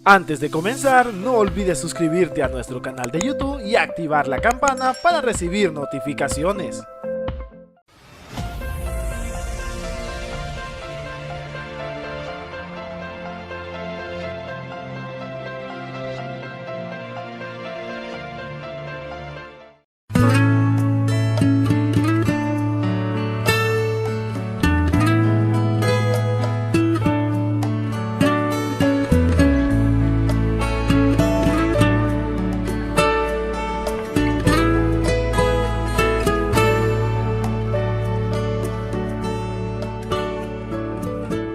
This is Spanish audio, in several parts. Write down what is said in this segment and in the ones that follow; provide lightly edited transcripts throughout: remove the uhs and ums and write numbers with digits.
Antes de comenzar, no olvides suscribirte a nuestro canal de YouTube y activar la campana para recibir notificaciones.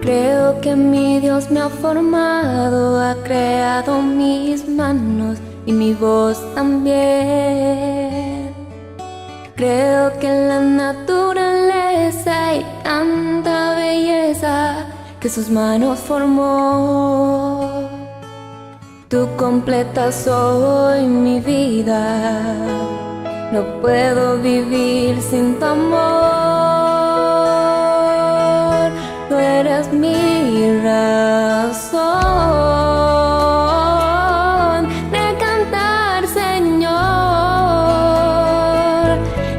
Creo que mi Dios me ha formado, ha creado mis manos y mi voz también. Creo que en la naturaleza hay tanta belleza que sus manos formó. Tú completas hoy mi vida, no puedo vivir sin tu amor. Tú eres mi razón de cantar, Señor.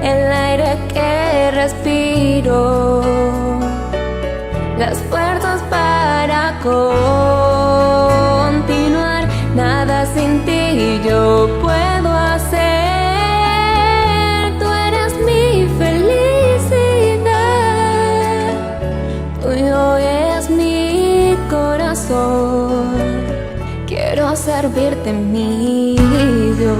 El aire que respiro, las fuerzas para continuar. Nada sin ti yo puedo hacer. Tú eres mi felicidad, tuyo es mi corazón. Quiero servirte, mi Dios.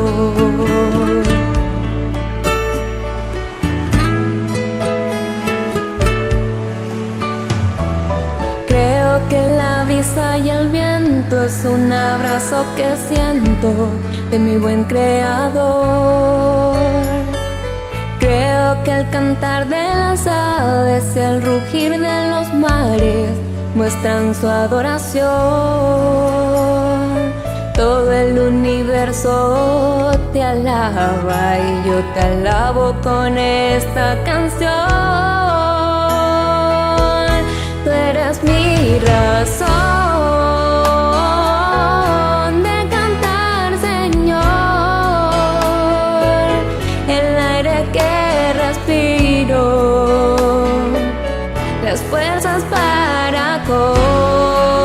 Creo que la brisa y el viento es un abrazo que siento de mi buen Creador. Creo que el cantar de las aves y el rugir de los mares muestran su adoración. Todo el universo te alaba y yo te alabo con esta canción. Tú eres mi razón de cantar, Señor. El aire que respiro, las fuerzas para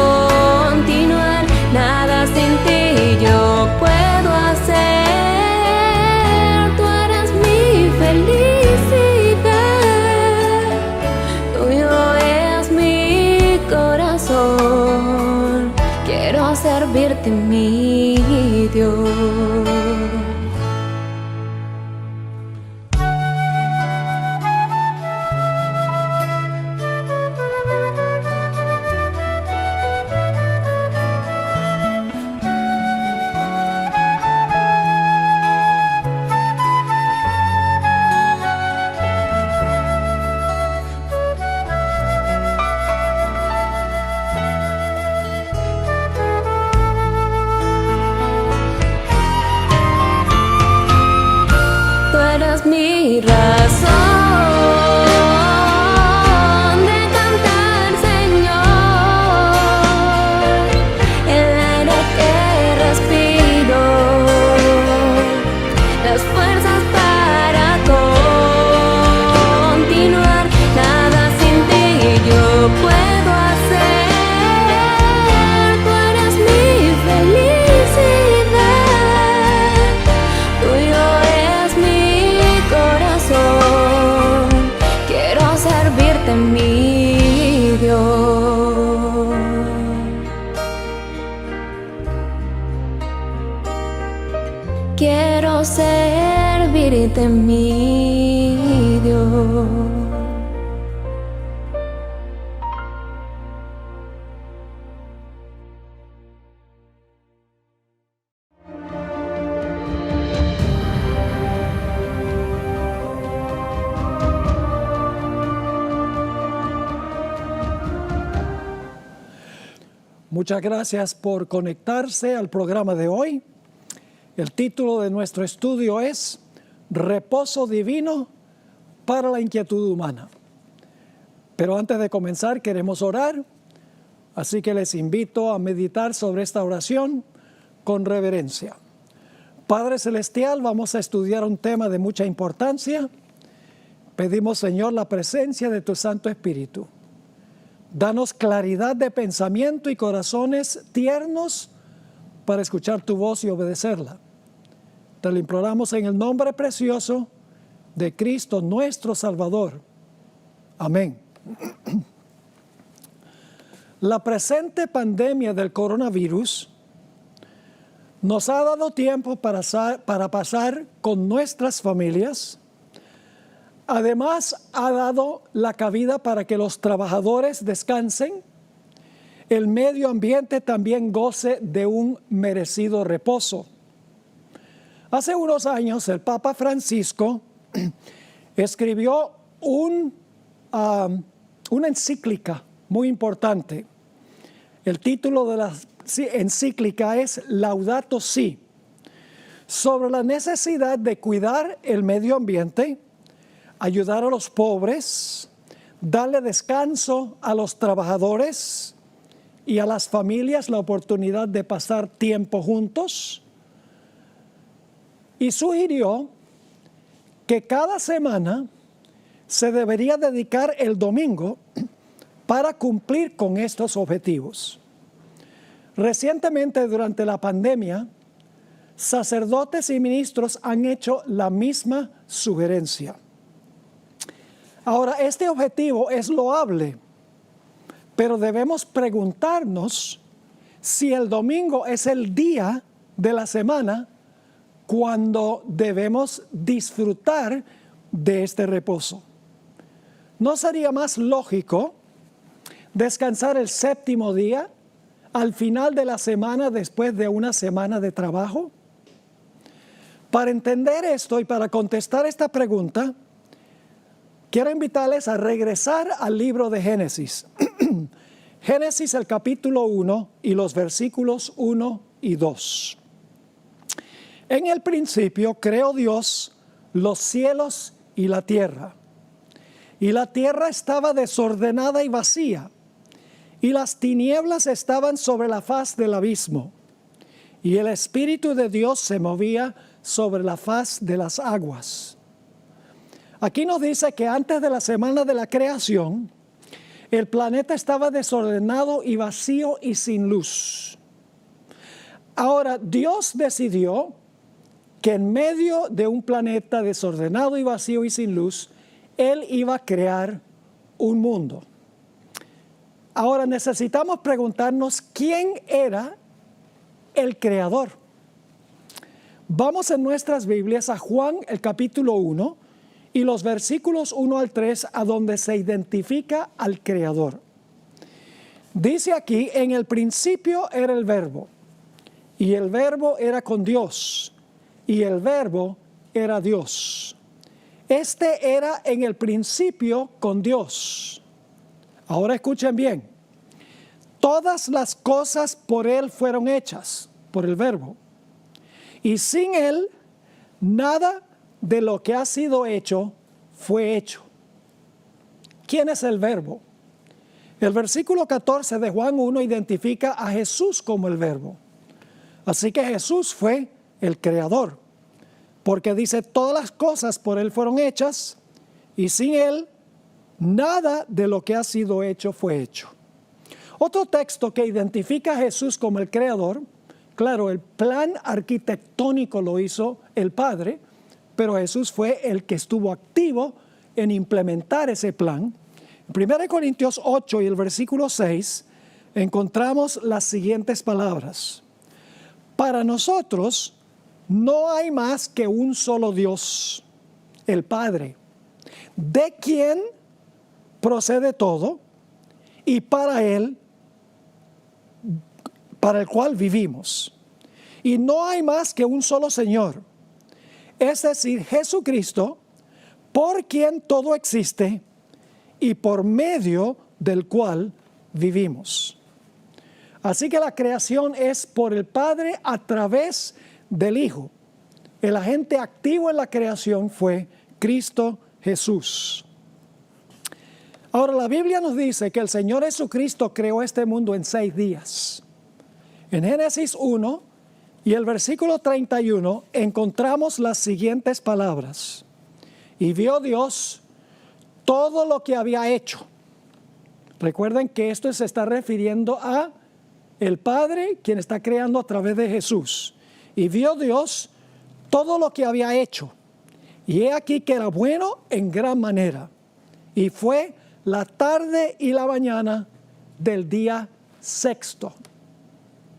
continuar. Nada sin ti yo puedo hacer. Tú eres mi felicidad, tuyo es mi corazón. Quiero servirte, mi Dios. Mi razón de cantar, Señor. El aire que respiro, las fuerzas para continuar. Nada sin ti yo puedo hacer. Tú eres mi felicidad, tuyo es mi corazón. Quiero servirte, mi Dios. Quiero servirte, mi Dios. Muchas gracias por conectarse al programa de hoy. El título de nuestro estudio es Reposo Divino para la Inquietud Humana. Pero antes de comenzar queremos orar. Así que les invito a meditar sobre esta oración con reverencia. Padre Celestial, vamos a estudiar un tema de mucha importancia. Pedimos, Señor, la presencia de tu Santo Espíritu. Danos claridad de pensamiento y corazones tiernos para escuchar tu voz y obedecerla. Te lo imploramos en el nombre precioso de Cristo nuestro Salvador. Amén. La presente pandemia del coronavirus nos ha dado tiempo para pasar con nuestras familias. Además, ha dado la cabida para que los trabajadores descansen. El medio ambiente también goce de un merecido reposo. Hace unos años, el Papa Francisco escribió una encíclica muy importante. El título de la encíclica es Laudato Si, sobre la necesidad de cuidar el medio ambiente, ayudar a los pobres, darle descanso a los trabajadores y a las familias la oportunidad de pasar tiempo juntos. Y sugirió que cada semana se debería dedicar el domingo para cumplir con estos objetivos. Recientemente, durante la pandemia, sacerdotes y ministros han hecho la misma sugerencia. Ahora, este objetivo es loable, pero debemos preguntarnos si el domingo es el día de la semana cuando debemos disfrutar de este reposo. ¿No sería más lógico descansar el séptimo día al final de la semana después de una semana de trabajo? Para entender esto y para contestar esta pregunta, quiero invitarles a regresar al libro de Génesis. Génesis, el capítulo 1 y los versículos 1 y 2. En el principio creó Dios los cielos y la tierra estaba desordenada y vacía, y las tinieblas estaban sobre la faz del abismo, y el Espíritu de Dios se movía sobre la faz de las aguas. Aquí nos dice que antes de la semana de la creación, el planeta estaba desordenado y vacío y sin luz. Ahora, Dios decidió que en medio de un planeta desordenado y vacío y sin luz, Él iba a crear un mundo. Ahora necesitamos preguntarnos quién era el creador. Vamos en nuestras Biblias a Juan, el capítulo 1, y los versículos 1 al 3, a donde se identifica al creador. Dice aquí, en el principio era el Verbo, y el Verbo era con Dios, y el Verbo era Dios. Este era en el principio con Dios. Ahora escuchen bien. Todas las cosas por Él fueron hechas, por el Verbo. Y sin Él, nada de lo que ha sido hecho fue hecho. ¿Quién es el Verbo? El versículo 14 de Juan 1 identifica a Jesús como el Verbo. Así que Jesús fue el creador, porque dice todas las cosas por Él fueron hechas y sin Él nada de lo que ha sido hecho fue hecho. Otro texto que identifica a Jesús como el creador, claro, el plan arquitectónico lo hizo el Padre, pero Jesús fue el que estuvo activo en implementar ese plan. En 1 Corintios 8 y el versículo 6 encontramos las siguientes palabras. Para nosotros no hay más que un solo Dios, el Padre, de quien procede todo y para Él, para el cual vivimos. Y no hay más que un solo Señor, es decir, Jesucristo, por quien todo existe y por medio del cual vivimos. Así que la creación es por el Padre a través del Hijo. El agente activo en la creación fue Cristo Jesús. Ahora la Biblia nos dice que el Señor Jesucristo creó este mundo en 6 días. En Génesis 1 y el versículo 31 encontramos las siguientes palabras. Y vio Dios todo lo que había hecho. Recuerden que esto se está refiriendo a el Padre, quien está creando a través de Jesús. Y vio Dios todo lo que había hecho. Y he aquí que era bueno en gran manera. Y fue la tarde y la mañana del día sexto.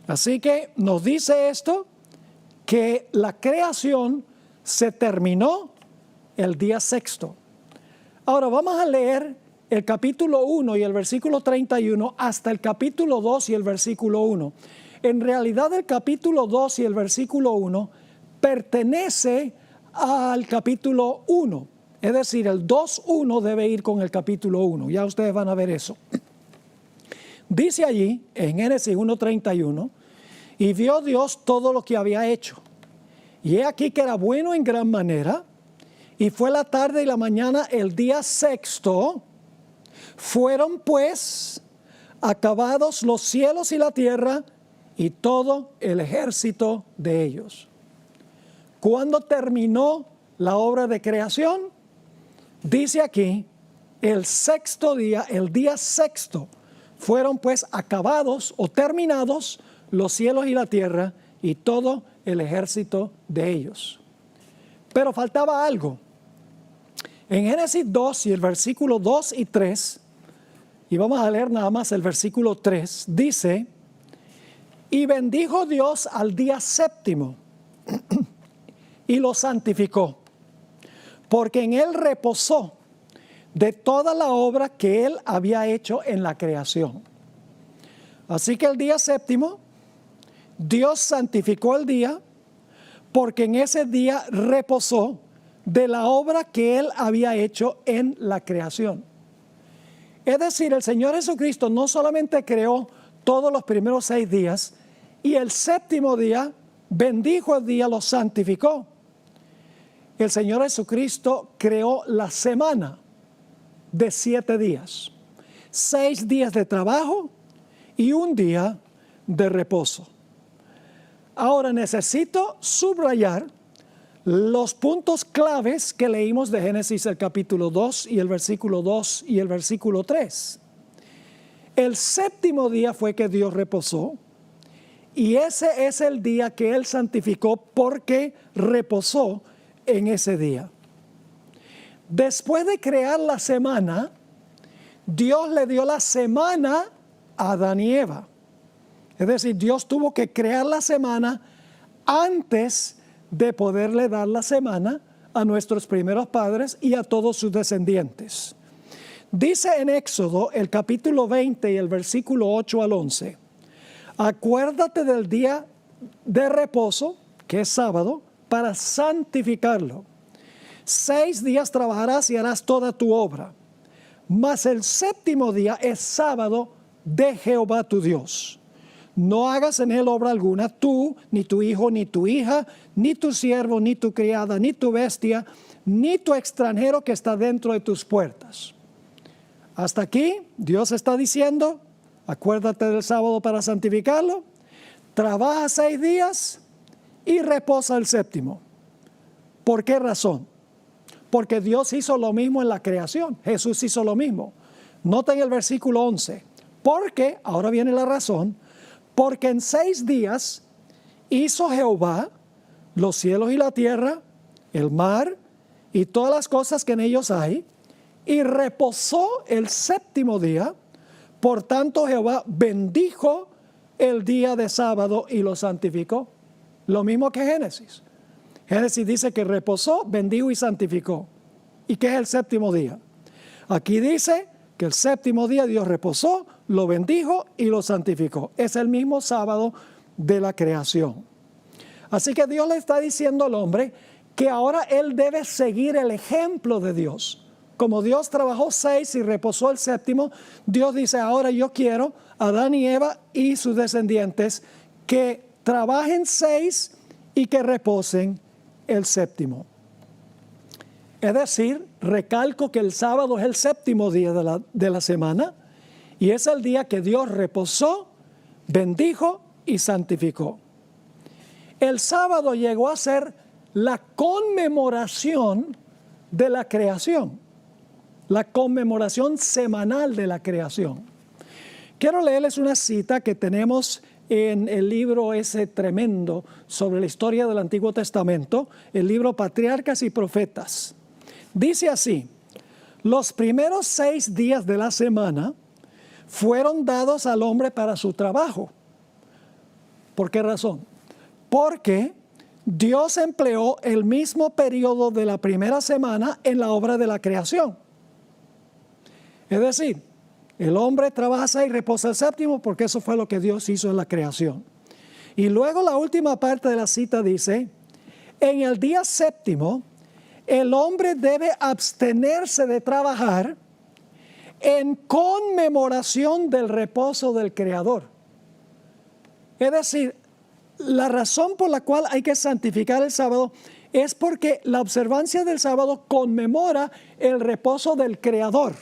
Así que nos dice esto, que la creación se terminó el día sexto. Ahora vamos a leer el capítulo 1 y el versículo 31 hasta el capítulo 2 y el versículo 1. En realidad el capítulo 2 y el versículo 1 pertenece al capítulo 1. Es decir, el 2.1 debe ir con el capítulo 1. Ya ustedes van a ver eso. Dice allí, en Génesis 1:31, y vio Dios todo lo que había hecho. Y he aquí que era bueno en gran manera. Y fue la tarde y la mañana el día sexto. Fueron pues acabados los cielos y la tierra y todo el ejército de ellos. ¿Cuándo terminó la obra de creación? Dice aquí, el sexto día, el día sexto, fueron pues acabados o terminados los cielos y la tierra y todo el ejército de ellos. Pero faltaba algo. En Génesis 2 y el versículo 2 y 3, y vamos a leer nada más el versículo 3, dice, y bendijo Dios al día séptimo y lo santificó, porque en él reposó de toda la obra que él había hecho en la creación. Así que el día séptimo, Dios santificó el día, porque en ese día reposó de la obra que él había hecho en la creación. Es decir, el Señor Jesucristo no solamente creó todos los primeros 6 días, y el séptimo día bendijo el día, lo santificó. El Señor Jesucristo creó la semana de 7 días, 6 días de trabajo y 1 día de reposo. Ahora necesito subrayar los puntos claves que leímos de Génesis el capítulo 2 y el versículo 2 y el versículo 3. El séptimo día fue que Dios reposó, y ese es el día que Él santificó porque reposó en ese día. Después de crear la semana, Dios le dio la semana a Adán y Eva. Es decir, Dios tuvo que crear la semana antes de poderle dar la semana a nuestros primeros padres y a todos sus descendientes. Dice en Éxodo, el capítulo 20 y el versículo 8 al 11, acuérdate del día de reposo, que es sábado, para santificarlo. 6 días trabajarás y harás toda tu obra, mas el séptimo día es sábado de Jehová tu Dios. No hagas en él obra alguna, tú, ni tu hijo, ni tu hija, ni tu siervo, ni tu criada, ni tu bestia, ni tu extranjero que está dentro de tus puertas. Hasta aquí, Dios está diciendo, acuérdate del sábado para santificarlo, trabaja 6 días y reposa el séptimo. ¿Por qué razón? Porque Dios hizo lo mismo en la creación, Jesús hizo lo mismo. Noten el versículo 11, porque, ahora viene la razón, porque en 6 días hizo Jehová los cielos y la tierra, el mar y todas las cosas que en ellos hay, y reposó el séptimo día. Por tanto Jehová bendijo el día de sábado y lo santificó. Lo mismo que Génesis. Génesis dice que reposó, bendijo y santificó. ¿Y qué es el séptimo día? Aquí dice que el séptimo día Dios reposó, lo bendijo y lo santificó. Es el mismo sábado de la creación. Así que Dios le está diciendo al hombre que ahora él debe seguir el ejemplo de Dios. Como Dios trabajó 6 y reposó el séptimo, Dios dice, ahora yo quiero a Adán y Eva y sus descendientes que trabajen 6 y que reposen el séptimo. Es decir, recalco que el sábado es el séptimo día de la semana y es el día que Dios reposó, bendijo y santificó. El sábado llegó a ser la conmemoración de la creación, la conmemoración semanal de la creación. Quiero leerles una cita que tenemos en el libro ese tremendo sobre la historia del Antiguo Testamento, el libro Patriarcas y Profetas. Dice así: los primeros 6 días de la semana fueron dados al hombre para su trabajo. ¿Por qué razón? Porque Dios empleó el mismo periodo de la primera semana en la obra de la creación. Es decir, el hombre trabaja 6 y reposa el séptimo porque eso fue lo que Dios hizo en la creación. Y luego la última parte de la cita dice: en el día séptimo, el hombre debe abstenerse de trabajar en conmemoración del reposo del Creador. Es decir, la razón por la cual hay que santificar el sábado es porque la observancia del sábado conmemora el reposo del Creador,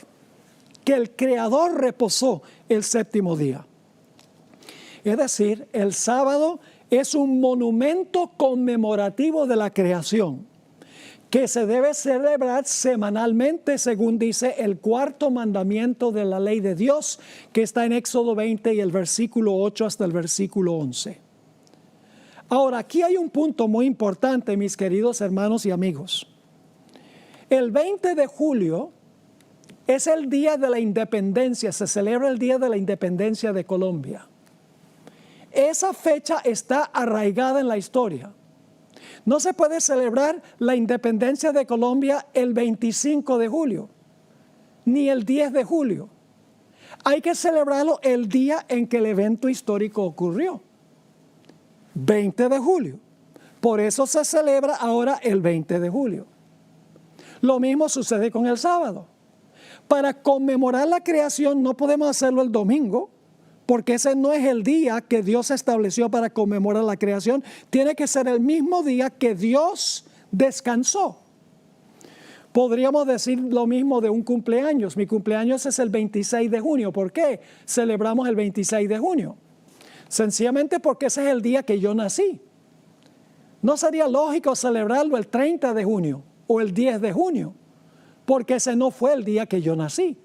que el Creador reposó el séptimo día. Es decir, el sábado es un monumento conmemorativo de la creación que se debe celebrar semanalmente, según dice el 4º mandamiento de la ley de Dios, que está en Éxodo 20 y el versículo 8 hasta el versículo 11. Ahora, aquí hay un punto muy importante, mis queridos hermanos y amigos. El 20 de julio es el día de la independencia, se celebra el día de la independencia de Colombia. Esa fecha está arraigada en la historia. No se puede celebrar la independencia de Colombia el 25 de julio, ni el 10 de julio. Hay que celebrarlo el día en que el evento histórico ocurrió, 20 de julio. Por eso se celebra ahora el 20 de julio. Lo mismo sucede con el sábado. Para conmemorar la creación no podemos hacerlo el domingo, porque ese no es el día que Dios estableció para conmemorar la creación. Tiene que ser el mismo día que Dios descansó. Podríamos decir lo mismo de un cumpleaños. Mi cumpleaños es el 26 de junio. ¿Por qué celebramos el 26 de junio? Sencillamente porque ese es el día que yo nací. No sería lógico celebrarlo el 30 de junio o el 10 de junio, porque ese no fue el día que yo nací.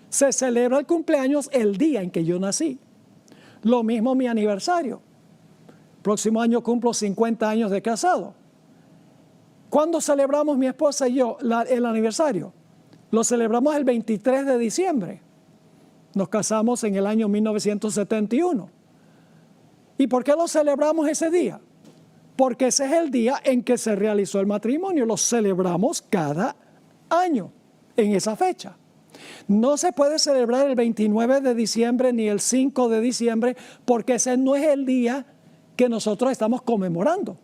Se celebra el cumpleaños el día en que yo nací. Lo mismo mi aniversario. Próximo año cumplo 50 años de casado. ¿Cuándo celebramos mi esposa y yo el aniversario? Lo celebramos el 23 de diciembre. Nos casamos en el año 1971. ¿Y por qué lo celebramos ese día? Porque ese es el día en que se realizó el matrimonio. Lo celebramos cada año en esa fecha. No se puede celebrar el 29 de diciembre ni el 5 de diciembre porque ese no es el día que nosotros estamos conmemorando.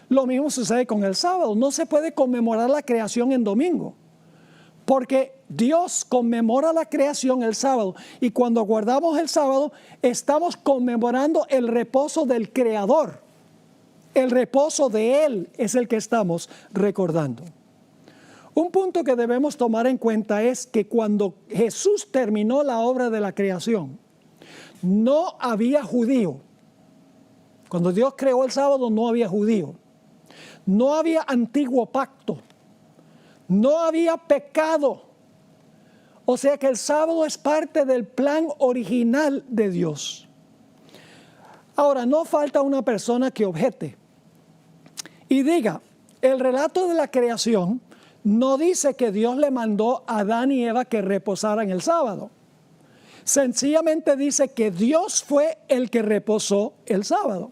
Lo mismo sucede con el sábado. No se puede conmemorar la creación en domingo porque Dios conmemora la creación el sábado, y cuando guardamos el sábado estamos conmemorando el reposo del Creador. El reposo de Él es el que estamos recordando. Un punto que debemos tomar en cuenta es que cuando Jesús terminó la obra de la creación, no había judío. Cuando Dios creó el sábado no había judío. No había antiguo pacto. No había pecado. O sea que el sábado es parte del plan original de Dios. Ahora, no falta una persona que objete y diga, el relato de la creación no dice que Dios le mandó a Adán y Eva que reposaran el sábado. Sencillamente dice que Dios fue el que reposó el sábado.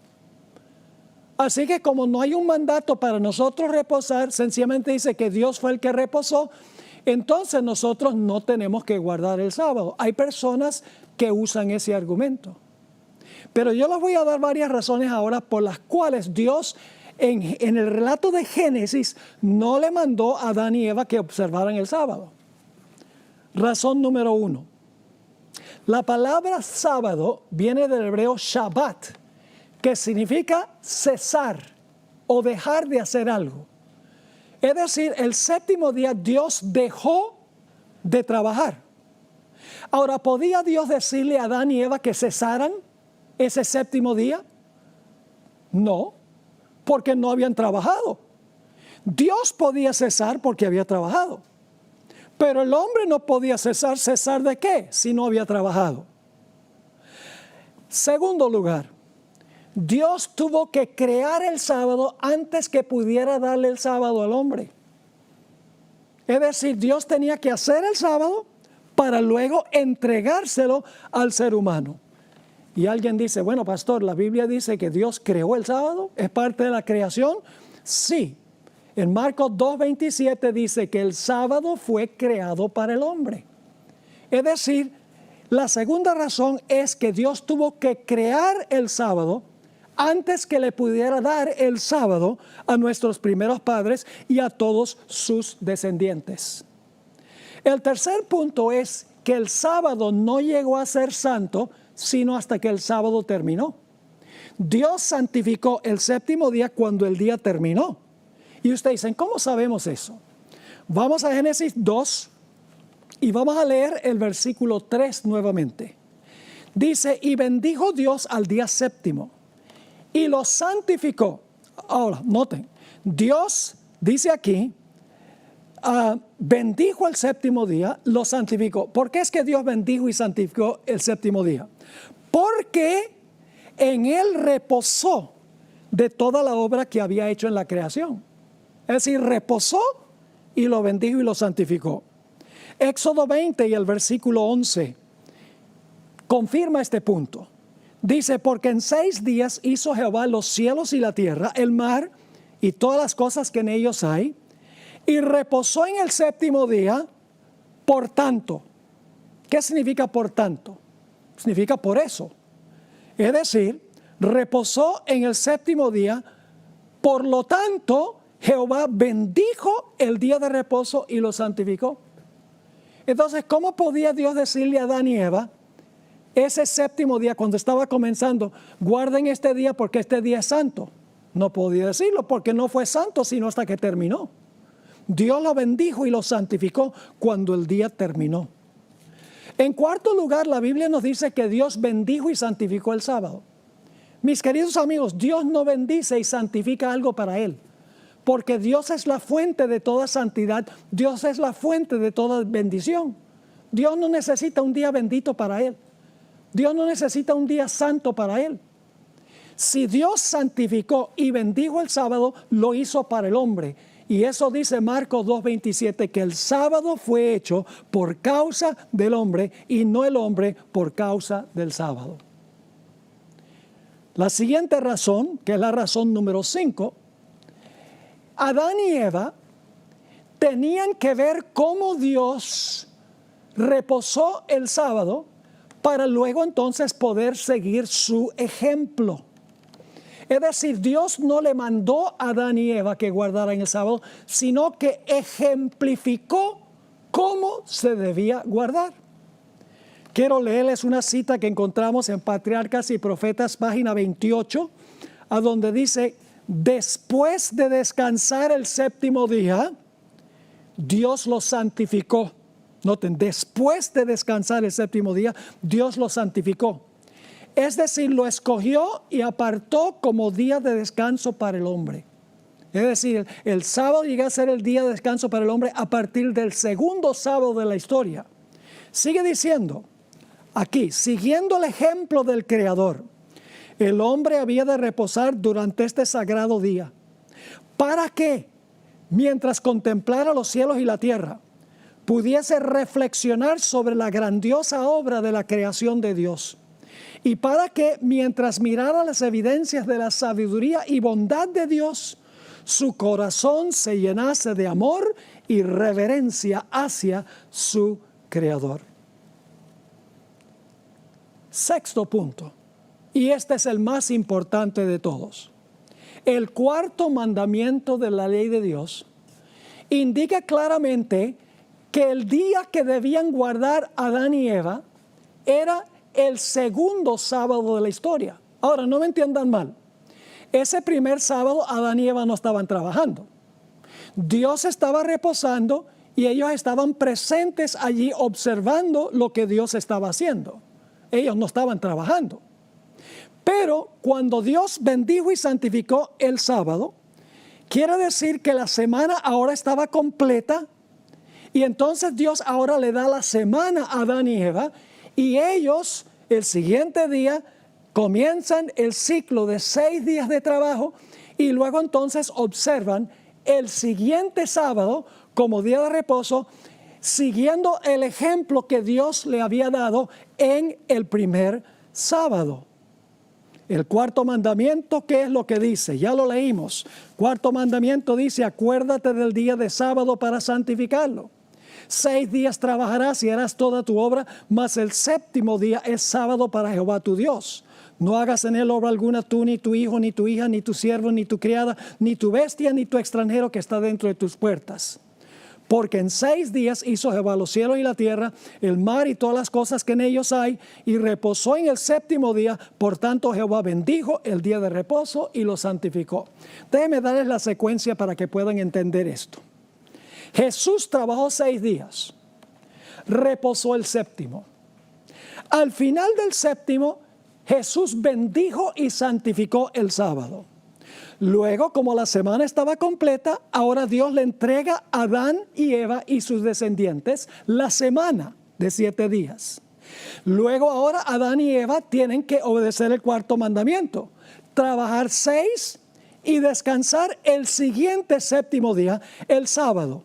Así que como no hay un mandato para nosotros reposar, sencillamente dice que Dios fue el que reposó, entonces nosotros no tenemos que guardar el sábado. Hay personas que usan ese argumento. Pero yo les voy a dar varias razones ahora por las cuales Dios en el relato de Génesis no le mandó a Adán y Eva que observaran el sábado. Razón número 1. La palabra sábado viene del hebreo Shabbat, que significa cesar o dejar de hacer algo. Es decir, el séptimo día Dios dejó de trabajar. Ahora, ¿podía Dios decirle a Adán y Eva que cesaran ese séptimo día? No, porque no habían trabajado. Dios podía cesar porque había trabajado. Pero el hombre no podía cesar. ¿Cesar de qué? Si no había trabajado. Segundo lugar, Dios tuvo que crear el sábado antes que pudiera darle el sábado al hombre. Es decir, Dios tenía que hacer el sábado para luego entregárselo al ser humano. Y alguien dice, bueno, pastor, la Biblia dice que Dios creó el sábado, ¿es parte de la creación? Sí. En Marcos 2:27 dice que el sábado fue creado para el hombre. Es decir, la segunda razón es que Dios tuvo que crear el sábado antes que le pudiera dar el sábado a nuestros primeros padres y a todos sus descendientes. El tercer punto es que el sábado no llegó a ser santo sino hasta que el sábado terminó. Dios santificó el séptimo día cuando el día terminó. Y ustedes dicen, ¿cómo sabemos eso? Vamos a Génesis 2 y vamos a leer el versículo 3 nuevamente. Dice, y bendijo Dios al día séptimo y lo santificó. Ahora, noten, Dios dice aquí, bendijo el séptimo día, lo santificó. ¿Por qué es que Dios bendijo y santificó el séptimo día? Porque en él reposó de toda la obra que había hecho en la creación. Es decir, reposó y lo bendijo y lo santificó. Éxodo 20 y el versículo 11 confirma este punto. Dice, porque en 6 días hizo Jehová los cielos y la tierra, el mar y todas las cosas que en ellos hay, y reposó en el séptimo día, por tanto. ¿Qué significa por tanto? Significa por eso. Es decir, reposó en el séptimo día, por lo tanto, Jehová bendijo el día de reposo y lo santificó. Entonces, ¿cómo podía Dios decirle a Adán y Eva, ese séptimo día, cuando estaba comenzando, guarden este día porque este día es santo? No podía decirlo porque no fue santo sino hasta que terminó. Dios lo bendijo y lo santificó cuando el día terminó. En cuarto lugar, la Biblia nos dice que Dios bendijo y santificó el sábado. Mis queridos amigos, Dios no bendice y santifica algo para Él, porque Dios es la fuente de toda santidad, Dios es la fuente de toda bendición. Dios no necesita un día bendito para Él. Dios no necesita un día santo para Él. Si Dios santificó y bendijo el sábado, lo hizo para el hombre. Y eso dice Marcos 2:27, que el sábado fue hecho por causa del hombre y no el hombre por causa del sábado. La siguiente razón, que es la razón número 5, Adán y Eva tenían que ver cómo Dios reposó el sábado para luego entonces poder seguir su ejemplo. Es decir, Dios no le mandó a Adán y Eva que guardaran el sábado, sino que ejemplificó cómo se debía guardar. Quiero leerles una cita que encontramos en Patriarcas y Profetas, página 28, a donde dice, después de descansar el séptimo día, Dios lo santificó. Noten, después de descansar el séptimo día, Dios lo santificó. Es decir, lo escogió y apartó como día de descanso para el hombre. Es decir, el sábado llegó a ser el día de descanso para el hombre a partir del segundo sábado de la historia. Sigue diciendo, aquí, siguiendo el ejemplo del Creador, el hombre había de reposar durante este sagrado día. ¿Para qué? Mientras contemplara los cielos y la tierra, pudiese reflexionar sobre la grandiosa obra de la creación de Dios. Y para que, mientras mirara las evidencias de la sabiduría y bondad de Dios, su corazón se llenase de amor y reverencia hacia su Creador. Sexto punto, y este es el más importante de todos. El cuarto mandamiento de la ley de Dios indica claramente que el día que debían guardar Adán y Eva era el segundo sábado de la historia. Ahora, no me entiendan mal. Ese primer sábado Adán y Eva no estaban trabajando. Dios estaba reposando y ellos estaban presentes allí observando lo que Dios estaba haciendo. Ellos no estaban trabajando. Pero cuando Dios bendijo y santificó el sábado, quiere decir que la semana ahora estaba completa y entonces Dios ahora le da la semana a Adán y Eva y ellos el siguiente día comienzan el ciclo de 6 días de trabajo y luego entonces observan el siguiente sábado como día de reposo, siguiendo el ejemplo que Dios le había dado en el primer sábado. El cuarto mandamiento, ¿qué es lo que dice? Ya lo leímos. Cuarto mandamiento dice, acuérdate del día de sábado para santificarlo. 6 días trabajarás y harás toda tu obra, mas el séptimo día es sábado para Jehová tu Dios. No hagas en él obra alguna tú, ni tu hijo, ni tu hija, ni tu siervo, ni tu criada, ni tu bestia, ni tu extranjero que está dentro de tus puertas. Porque en 6 días hizo Jehová los cielos y la tierra, el mar y todas las cosas que en ellos hay, y reposó en el séptimo día. Por tanto, Jehová bendijo el día de reposo y lo santificó. Déjenme darles la secuencia para que puedan entender esto. Jesús trabajó 6 días, reposó el séptimo. Al final del séptimo, Jesús bendijo y santificó el sábado. Luego, como la semana estaba completa, ahora Dios le entrega a Adán y Eva y sus descendientes la semana de 7 días. Luego ahora Adán y Eva tienen que obedecer el cuarto mandamiento, trabajar 6 y descansar el siguiente séptimo día, el sábado.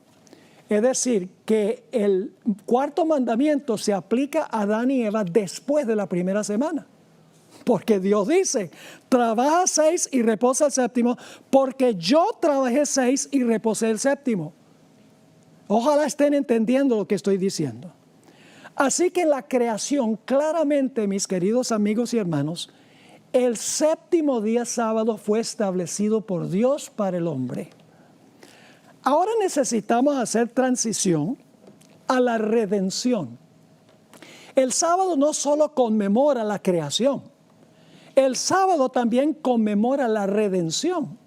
Es decir, que el cuarto mandamiento se aplica a Adán y Eva después de la primera semana. Porque Dios dice, trabaja 6 y reposa el séptimo, porque yo trabajé 6 y reposé el séptimo. Ojalá estén entendiendo lo que estoy diciendo. Así que en la creación, claramente, mis queridos amigos y hermanos, el séptimo día sábado fue establecido por Dios para el hombre. Ahora necesitamos hacer transición a la redención. El sábado no solo conmemora la creación, el sábado también conmemora la redención.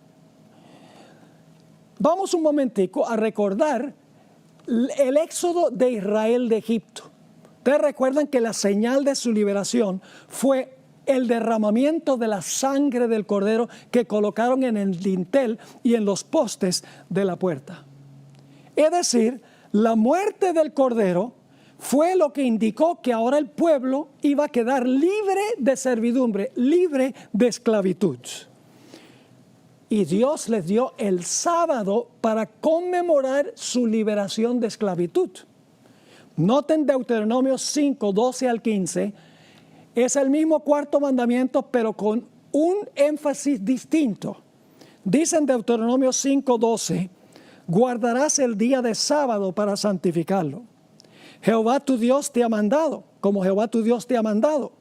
Vamos un momentico a recordar el éxodo de Israel de Egipto. Ustedes recuerdan que la señal de su liberación fue el derramamiento de la sangre del cordero que colocaron en el dintel y en los postes de la puerta. Es decir, la muerte del cordero fue lo que indicó que ahora el pueblo iba a quedar libre de servidumbre, libre de esclavitud. Y Dios les dio el sábado para conmemorar su liberación de esclavitud. Noten Deuteronomio 5, 12 al 15. Es el mismo cuarto mandamiento, pero con un énfasis distinto. Dice en Deuteronomio 5, 12, guardarás el día de sábado para santificarlo. Jehová tu Dios te ha mandado, como Jehová tu Dios te ha mandado.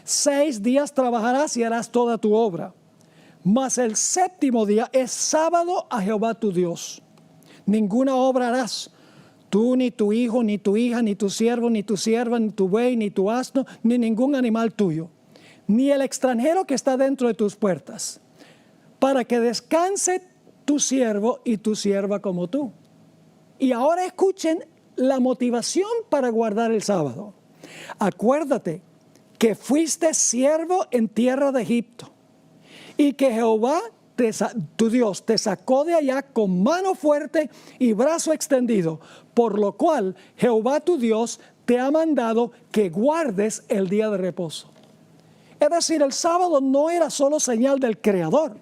6 días trabajarás y harás toda tu obra. Mas el séptimo día es sábado a Jehová tu Dios. Ninguna obra harás, tú, ni tu hijo, ni tu hija, ni tu siervo, ni tu sierva, ni tu buey, ni tu asno, ni ningún animal tuyo, ni el extranjero que está dentro de tus puertas, para que descanse tu siervo y tu sierva como tú. Y ahora escuchen la motivación para guardar el sábado. Acuérdate que fuiste siervo en tierra de Egipto y que Jehová tu Dios te sacó de allá con mano fuerte y brazo extendido, por lo cual Jehová tu Dios te ha mandado que guardes el día de reposo. Es decir, el sábado no era solo señal del Creador,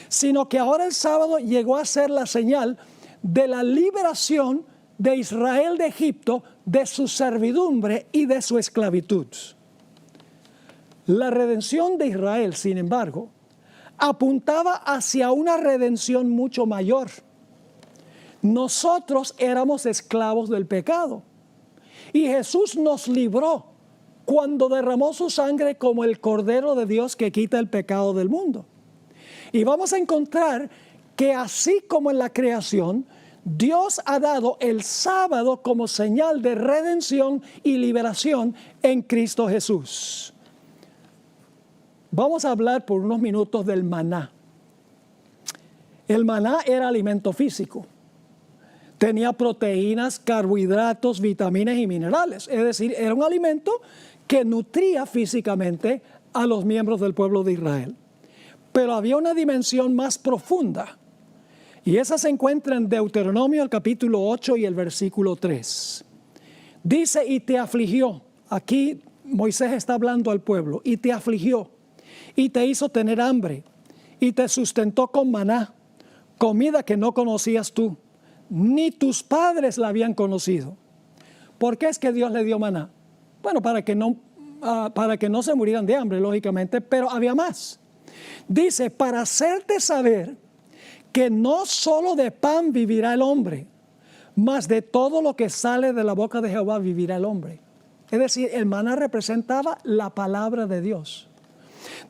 sino que ahora el sábado llegó a ser la señal de la liberación de Israel de Egipto, de su servidumbre y de su esclavitud. La redención de Israel, sin embargo, apuntaba hacia una redención mucho mayor. Nosotros éramos esclavos del pecado y Jesús nos libró cuando derramó su sangre como el Cordero de Dios que quita el pecado del mundo. Y vamos a encontrar que así como en la creación, Dios ha dado el sábado como señal de redención y liberación en Cristo Jesús. Vamos a hablar por unos minutos del maná. El maná era alimento físico. Tenía proteínas, carbohidratos, vitaminas y minerales. Es decir, era un alimento que nutría físicamente a los miembros del pueblo de Israel. Pero había una dimensión más profunda. Y esa se encuentra en Deuteronomio, el capítulo 8 y el versículo 3. Dice, y te afligió. Aquí Moisés está hablando al pueblo. Y te afligió. Y te hizo tener hambre. Y te sustentó con maná, comida que no conocías tú, ni tus padres la habían conocido. ¿Por qué es que Dios le dio maná? Bueno, para que no se murieran de hambre, lógicamente, pero había más. Dice, para hacerte saber que no solo de pan vivirá el hombre, mas de todo lo que sale de la boca de Jehová vivirá el hombre. Es decir, el maná representaba la palabra de Dios.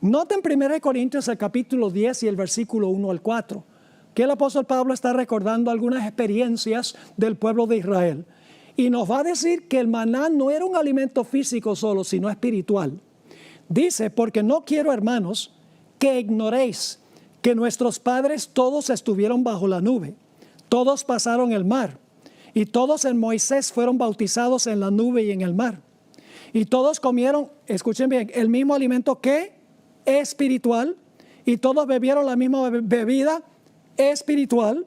Noten 1 Corintios el capítulo 10 y el versículo 1 al 4, que el apóstol Pablo está recordando algunas experiencias del pueblo de Israel. Y nos va a decir que el maná no era un alimento físico solo, sino espiritual. Dice, porque no quiero, hermanos, que ignoréis que nuestros padres todos estuvieron bajo la nube, todos pasaron el mar, y todos en Moisés fueron bautizados en la nube y en el mar. Y todos comieron, escuchen bien, el mismo alimento que espiritual, y todos bebieron la misma bebida espiritual,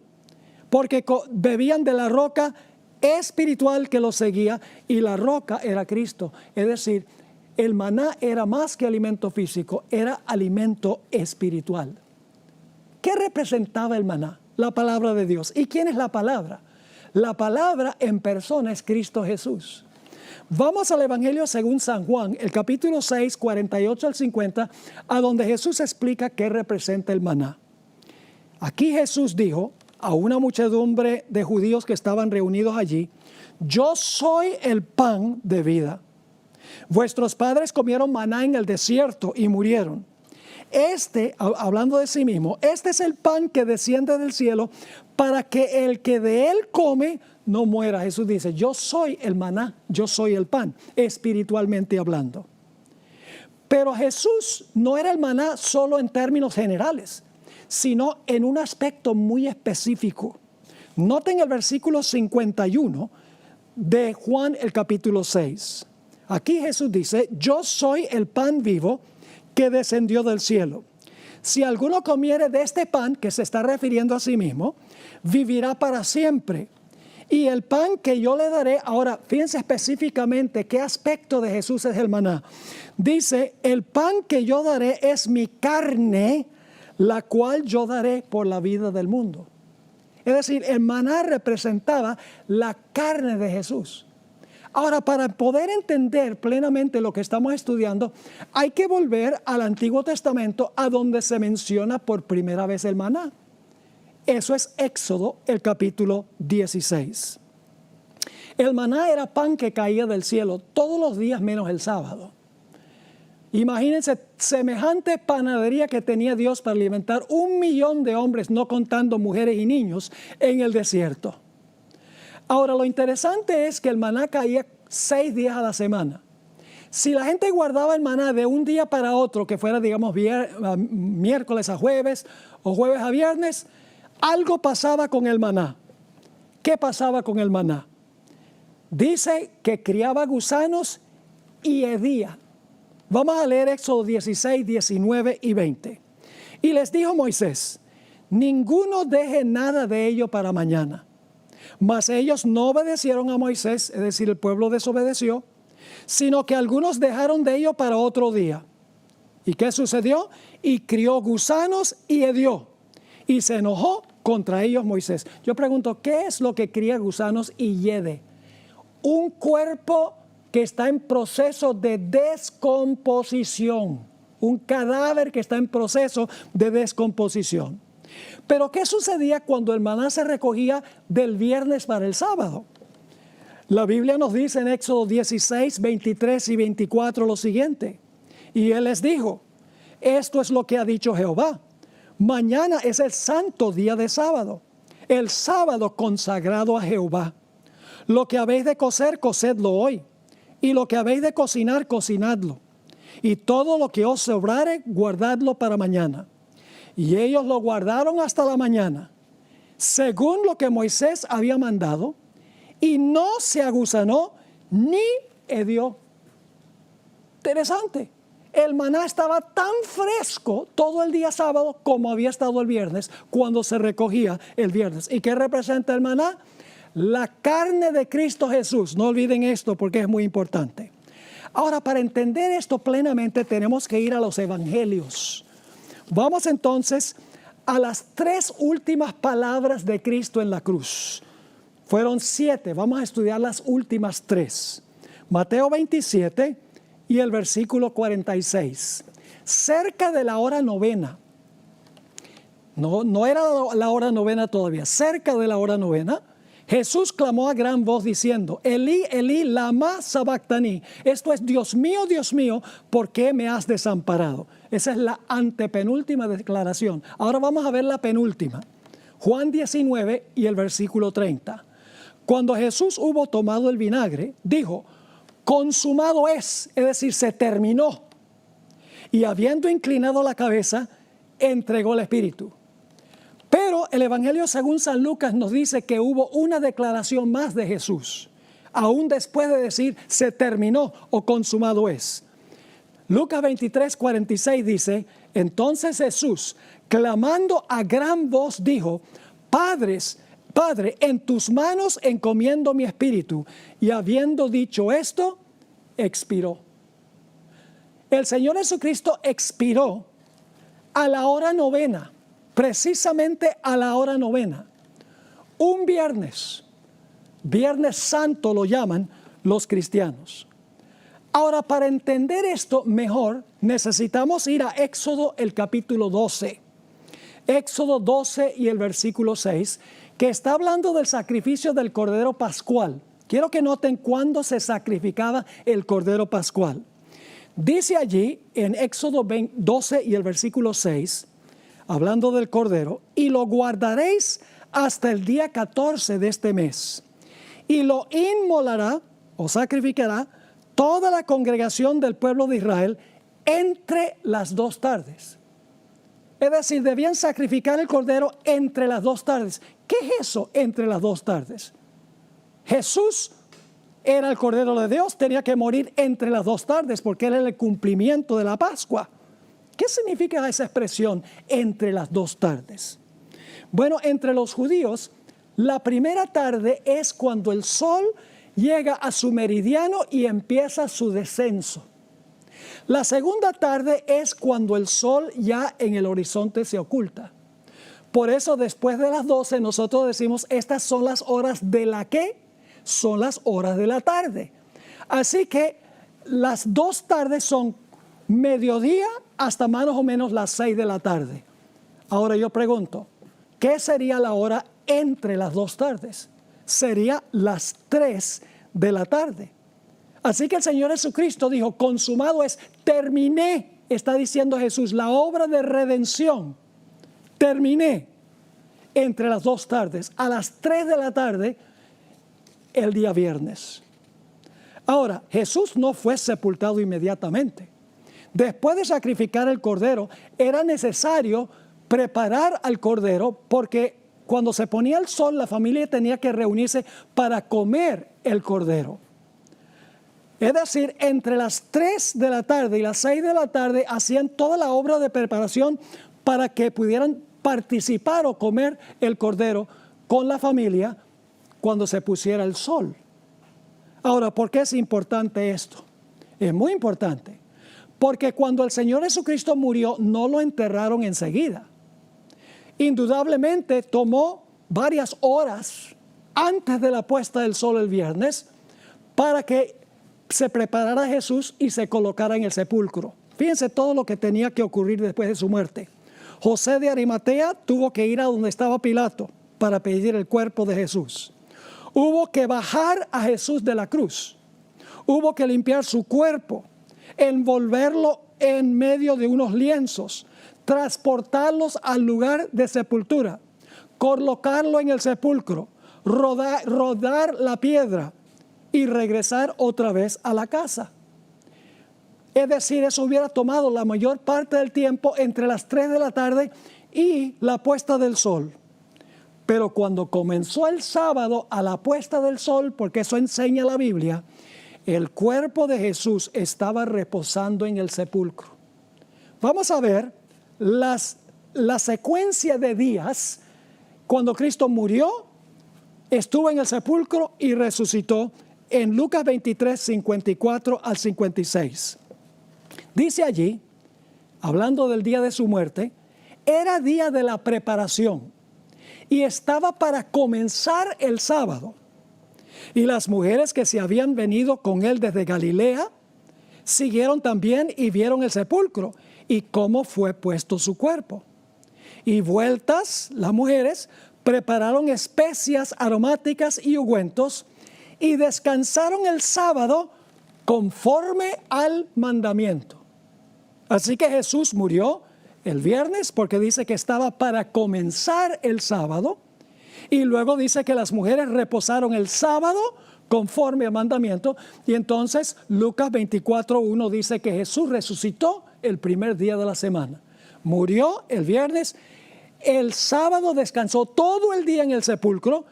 porque bebían de la roca espiritual que los seguía, y la roca era Cristo. Es decir, el maná era más que alimento físico, era alimento espiritual. ¿Qué representaba el maná? La palabra de Dios. ¿Y quién es la palabra? La palabra en persona es Cristo Jesús. Vamos al Evangelio según San Juan, el capítulo 6, 48 al 50, a donde Jesús explica qué representa el maná. Aquí Jesús dijo a una muchedumbre de judíos que estaban reunidos allí, yo soy el pan de vida. Vuestros padres comieron maná en el desierto y murieron. Hablando de sí mismo, este es el pan que desciende del cielo para que el que de él come no muera. Jesús dice, yo soy el maná, yo soy el pan, espiritualmente hablando. Pero Jesús no era el maná solo en términos generales, sino en un aspecto muy específico. Noten el versículo 51 de Juan el capítulo 6. Aquí Jesús dice, yo soy el pan vivo que descendió del cielo. Si alguno comiere de este pan, que se está refiriendo a sí mismo, vivirá para siempre. Y el pan que yo le daré, ahora fíjense específicamente qué aspecto de Jesús es el maná. Dice, el pan que yo daré es mi carne, la cual yo daré por la vida del mundo. Es decir, el maná representaba la carne de Jesús. Ahora, para poder entender plenamente lo que estamos estudiando, hay que volver al Antiguo Testamento, a donde se menciona por primera vez el maná. Eso es Éxodo, el capítulo 16. El maná era pan que caía del cielo todos los días menos el sábado. Imagínense semejante panadería que tenía Dios para alimentar 1 millón de hombres, no contando mujeres y niños, en el desierto. Ahora, lo interesante es que el maná caía 6 días a la semana. Si la gente guardaba el maná de un día para otro, que fuera, digamos, miércoles a jueves o jueves a viernes, algo pasaba con el maná. ¿Qué pasaba con el maná? Dice que criaba gusanos y hedía. Vamos a leer Éxodo 16, 19 y 20. Y les dijo Moisés, ninguno deje nada de ello para mañana. Mas ellos no obedecieron a Moisés, es decir, el pueblo desobedeció, sino que algunos dejaron de ello para otro día. ¿Y qué sucedió? Y crió gusanos y hedió. Y se enojó contra ellos Moisés. Yo pregunto, ¿qué es lo que cría gusanos y hiede? Un cuerpo que está en proceso de descomposición. Un cadáver que está en proceso de descomposición. Pero ¿qué sucedía cuando el maná se recogía del viernes para el sábado? La Biblia nos dice en Éxodo 16, 23 y 24 lo siguiente. Y él les dijo, esto es lo que ha dicho Jehová. Mañana es el santo día de sábado, el sábado consagrado a Jehová. Lo que habéis de cocer, cocedlo hoy. Y lo que habéis de cocinar, cocinadlo. Y todo lo que os sobrare, guardadlo para mañana. Y ellos lo guardaron hasta la mañana. según lo que Moisés había mandado, y no se aguzanó ni hedió. Interesante. El maná estaba tan fresco todo el día sábado como había estado el viernes cuando se recogía el viernes. ¿Y qué representa el maná? La carne de Cristo Jesús. No olviden esto porque es muy importante. Ahora, para entender esto plenamente tenemos que ir a los evangelios. Vamos entonces a las 3 últimas palabras de Cristo en la cruz. Fueron 7, vamos a estudiar las últimas 3. Mateo 27 y el versículo 46. Cerca de la hora novena, no era la hora novena todavía, cerca de la hora novena, Jesús clamó a gran voz diciendo, Elí, Elí, lama sabactani. Esto es, Dios mío, ¿por qué me has desamparado? Esa es la antepenúltima declaración. Ahora vamos a ver la penúltima. Juan 19 y el versículo 30. Cuando Jesús hubo tomado el vinagre, dijo, consumado es decir, se terminó. Y habiendo inclinado la cabeza, entregó el espíritu. Pero el Evangelio según San Lucas nos dice que hubo una declaración más de Jesús, aún después de decir se terminó o consumado es. Lucas 23, 46 dice, entonces Jesús, clamando a gran voz, dijo, Padre, en tus manos encomiendo mi espíritu. Y habiendo dicho esto, expiró. El Señor Jesucristo expiró a la hora novena. Precisamente a la hora novena, un viernes santo lo llaman los cristianos. Ahora, para entender esto mejor, necesitamos ir a Éxodo el capítulo 12. Éxodo 12 y el versículo 6, que está hablando del sacrificio del Cordero Pascual. Quiero que noten cuándo se sacrificaba el Cordero Pascual. Dice allí en Éxodo 12 y el versículo 6, hablando del Cordero, y lo guardaréis hasta el día 14 de este mes. Y lo inmolará o sacrificará toda la congregación del pueblo de Israel entre las 2 tardes. Es decir, debían sacrificar el Cordero entre las 2 tardes. ¿Qué es eso entre las 2 tardes? Jesús era el Cordero de Dios, tenía que morir entre las 2 tardes porque era el cumplimiento de la Pascua. ¿Qué significa esa expresión entre las 2 tardes? Bueno, entre los judíos, la primera tarde es cuando el sol llega a su meridiano y empieza su descenso. La segunda tarde es cuando el sol ya en el horizonte se oculta. Por eso después de las 12 nosotros decimos, estas son las horas de la ¿qué? Son las horas de la tarde. Así que las 2 tardes son mediodía hasta más o menos las 6 de la tarde. Ahora yo pregunto, ¿qué sería la hora entre las 2 tardes? Sería las 3 de la tarde. Así que el Señor Jesucristo dijo, consumado es, terminé, está diciendo Jesús, la obra de redención. Terminé entre las 2 tardes, a las 3 de la tarde, el día viernes. Ahora, Jesús no fue sepultado inmediatamente. Después de sacrificar el cordero, era necesario preparar al cordero porque cuando se ponía el sol, la familia tenía que reunirse para comer el cordero. Es decir, entre las 3 de la tarde y las 6 de la tarde hacían toda la obra de preparación para que pudieran participar o comer el cordero con la familia cuando se pusiera el sol. Ahora, ¿por qué es importante esto? Es muy importante. Porque cuando el Señor Jesucristo murió, no lo enterraron enseguida. Indudablemente tomó varias horas antes de la puesta del sol el viernes para que se preparara Jesús y se colocara en el sepulcro. Fíjense todo lo que tenía que ocurrir después de su muerte. José de Arimatea tuvo que ir a donde estaba Pilato para pedir el cuerpo de Jesús. Hubo que bajar a Jesús de la cruz. Hubo que limpiar su cuerpo, envolverlo en medio de unos lienzos, transportarlos al lugar de sepultura, colocarlo en el sepulcro, rodar la piedra y regresar otra vez a la casa. Es decir, eso hubiera tomado la mayor parte del tiempo entre las 3 de la tarde y la puesta del sol. Pero cuando comenzó el sábado a la puesta del sol, porque eso enseña la Biblia, el cuerpo de Jesús estaba reposando en el sepulcro. Vamos a ver la secuencia de días cuando Cristo murió, estuvo en el sepulcro y resucitó en Lucas 23, 54 al 56. Dice allí, hablando del día de su muerte, era día de la preparación y estaba para comenzar el sábado. Y las mujeres que se habían venido con él desde Galilea siguieron también y vieron el sepulcro y cómo fue puesto su cuerpo. Y vueltas las mujeres prepararon especias aromáticas y ungüentos y descansaron el sábado conforme al mandamiento. Así que Jesús murió el viernes porque dice que estaba para comenzar el sábado, y luego dice que las mujeres reposaron el sábado conforme al mandamiento, y entonces Lucas 24:1 dice que Jesús resucitó el primer día de la semana. Murió el viernes, el sábado descansó todo el día en el sepulcro,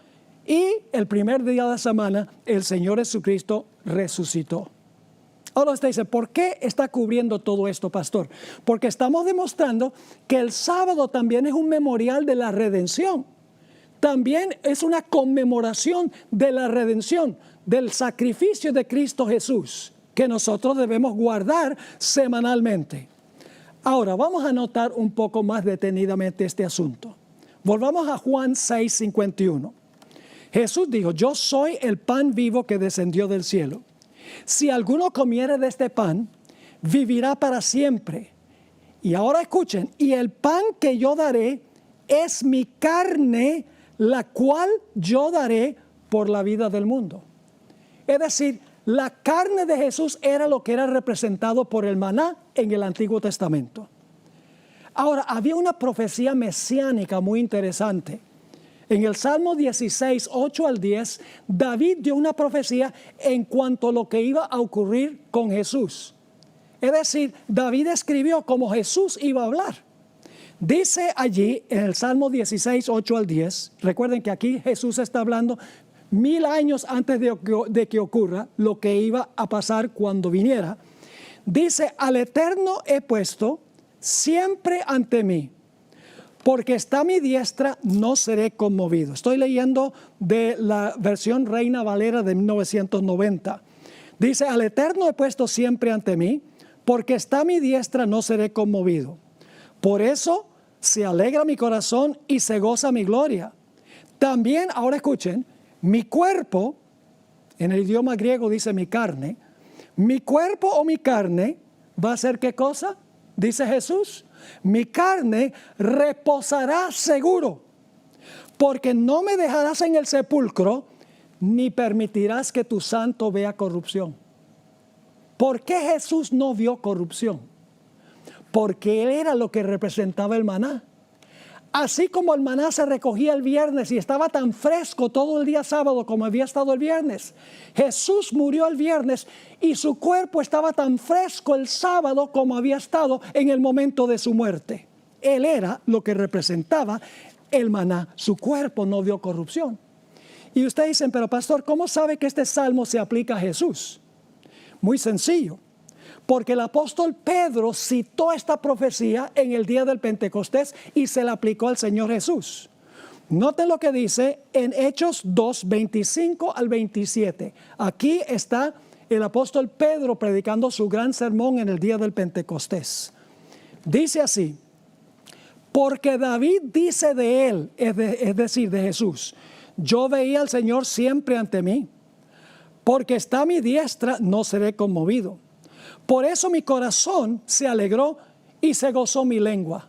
y el primer día de la semana el Señor Jesucristo resucitó. Ahora usted dice, ¿por qué está cubriendo todo esto, pastor? Porque estamos demostrando que el sábado también es un memorial de la redención. También es una conmemoración de la redención, del sacrificio de Cristo Jesús, que nosotros debemos guardar semanalmente. Ahora, vamos a notar un poco más detenidamente este asunto. Volvamos a Juan 6:51. Jesús dijo, yo soy el pan vivo que descendió del cielo. Si alguno comiere de este pan, vivirá para siempre. Y ahora escuchen, y el pan que yo daré es mi carne, la cual yo daré por la vida del mundo. Es decir, la carne de Jesús era lo que era representado por el maná en el Antiguo Testamento. Ahora, había una profecía mesiánica muy interesante. En el Salmo 16, 8 al 10, David dio una profecía en cuanto a lo que iba a ocurrir con Jesús. Es decir, David escribió cómo Jesús iba a hablar. Dice allí en el Salmo 16, 8 al 10, recuerden que aquí Jesús está hablando 1000 años antes de que ocurra lo que iba a pasar cuando viniera. Dice, al Eterno he puesto siempre ante mí, porque está a mi diestra, no seré conmovido. Estoy leyendo de la versión Reina Valera de 1990. Dice, al Eterno he puesto siempre ante mí, porque está a mi diestra, no seré conmovido. Por eso se alegra mi corazón y se goza mi gloria. También, ahora escuchen, mi cuerpo, en el idioma griego dice mi carne, mi cuerpo o mi carne va a ser ¿qué cosa? Dice Jesús, mi carne reposará seguro, porque no me dejarás en el sepulcro, ni permitirás que tu santo vea corrupción. ¿Por qué Jesús no vio corrupción? Porque él era lo que representaba el maná. Así como el maná se recogía el viernes y estaba tan fresco todo el día sábado como había estado el viernes, Jesús murió el viernes y su cuerpo estaba tan fresco el sábado como había estado en el momento de su muerte. Él era lo que representaba el maná. Su cuerpo no vio corrupción. Y ustedes dicen, pero pastor, ¿cómo sabe que este salmo se aplica a Jesús? Muy sencillo. Porque el apóstol Pedro citó esta profecía en el día del Pentecostés y se la aplicó al Señor Jesús. Noten lo que dice en Hechos 2, 25 al 27. Aquí está el apóstol Pedro predicando su gran sermón en el día del Pentecostés. Dice así, porque David dice de él, es decir, de Jesús, yo veía al Señor siempre ante mí, porque está a mi diestra, no seré conmovido. Por eso mi corazón se alegró y se gozó mi lengua.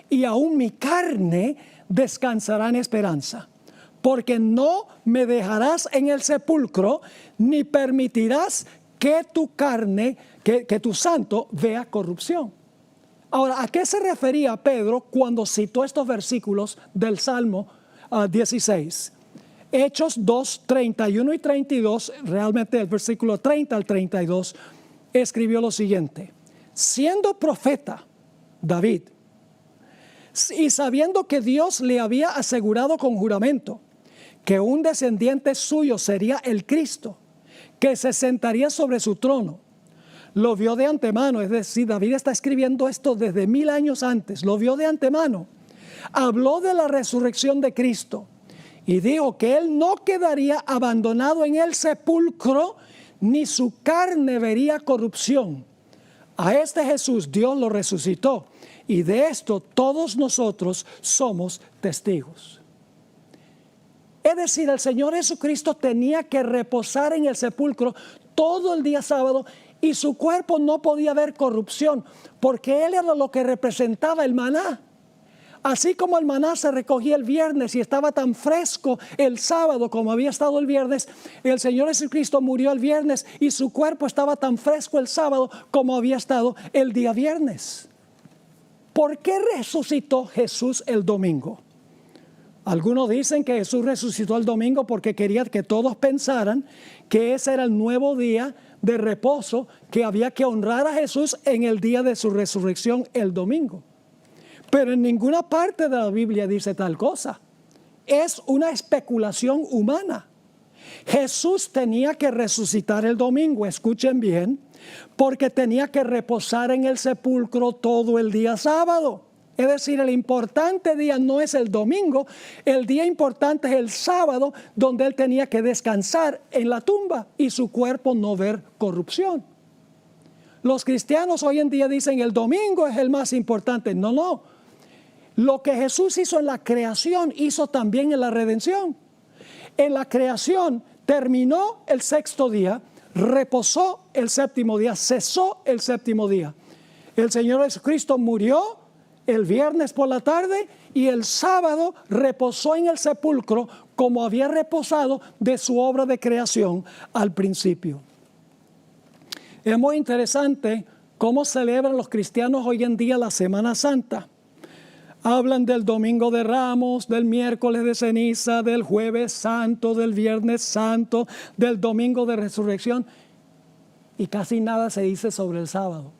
Y aún mi carne descansará en esperanza. Porque no me dejarás en el sepulcro, ni permitirás que tu carne, que tu santo vea corrupción. Ahora, ¿a qué se refería Pedro cuando citó estos versículos del Salmo 16? Hechos 2, 31 y 32, realmente el versículo 30 al 32, escribió lo siguiente: siendo profeta David, y sabiendo que Dios le había asegurado con juramento que un descendiente suyo sería el Cristo, que se sentaría sobre su trono, lo vio de antemano. Es decir, David está escribiendo esto desde 1000 años antes, lo vio de antemano. Habló de la resurrección de Cristo y dijo que él no quedaría abandonado en el sepulcro, ni su carne vería corrupción. A este Jesús Dios lo resucitó, y de esto todos nosotros somos testigos. Es decir, el Señor Jesucristo tenía que reposar en el sepulcro todo el día sábado, y su cuerpo no podía ver corrupción, porque Él era lo que representaba el maná. Así como el maná se recogía el viernes y estaba tan fresco el sábado como había estado el viernes, el Señor Jesucristo murió el viernes y su cuerpo estaba tan fresco el sábado como había estado el día viernes. ¿Por qué resucitó Jesús el domingo? Algunos dicen que Jesús resucitó el domingo porque quería que todos pensaran que ese era el nuevo día de reposo, que había que honrar a Jesús en el día de su resurrección, el domingo. Pero en ninguna parte de la Biblia dice tal cosa. Es una especulación humana. Jesús tenía que resucitar el domingo, escuchen bien, porque tenía que reposar en el sepulcro todo el día sábado. Es decir, el importante día no es el domingo, el día importante es el sábado, donde él tenía que descansar en la tumba y su cuerpo no ver corrupción. Los cristianos hoy en día dicen el domingo es el más importante. No, no. Lo que Jesús hizo en la creación, hizo también en la redención. En la creación terminó el sexto día, reposó el séptimo día, cesó el séptimo día. El Señor Jesucristo murió el viernes por la tarde y el sábado reposó en el sepulcro como había reposado de su obra de creación al principio. Es muy interesante cómo celebran los cristianos hoy en día la Semana Santa. Hablan del Domingo de Ramos, del miércoles de ceniza, del jueves santo, del viernes santo, del domingo de resurrección, y casi nada se dice sobre el sábado.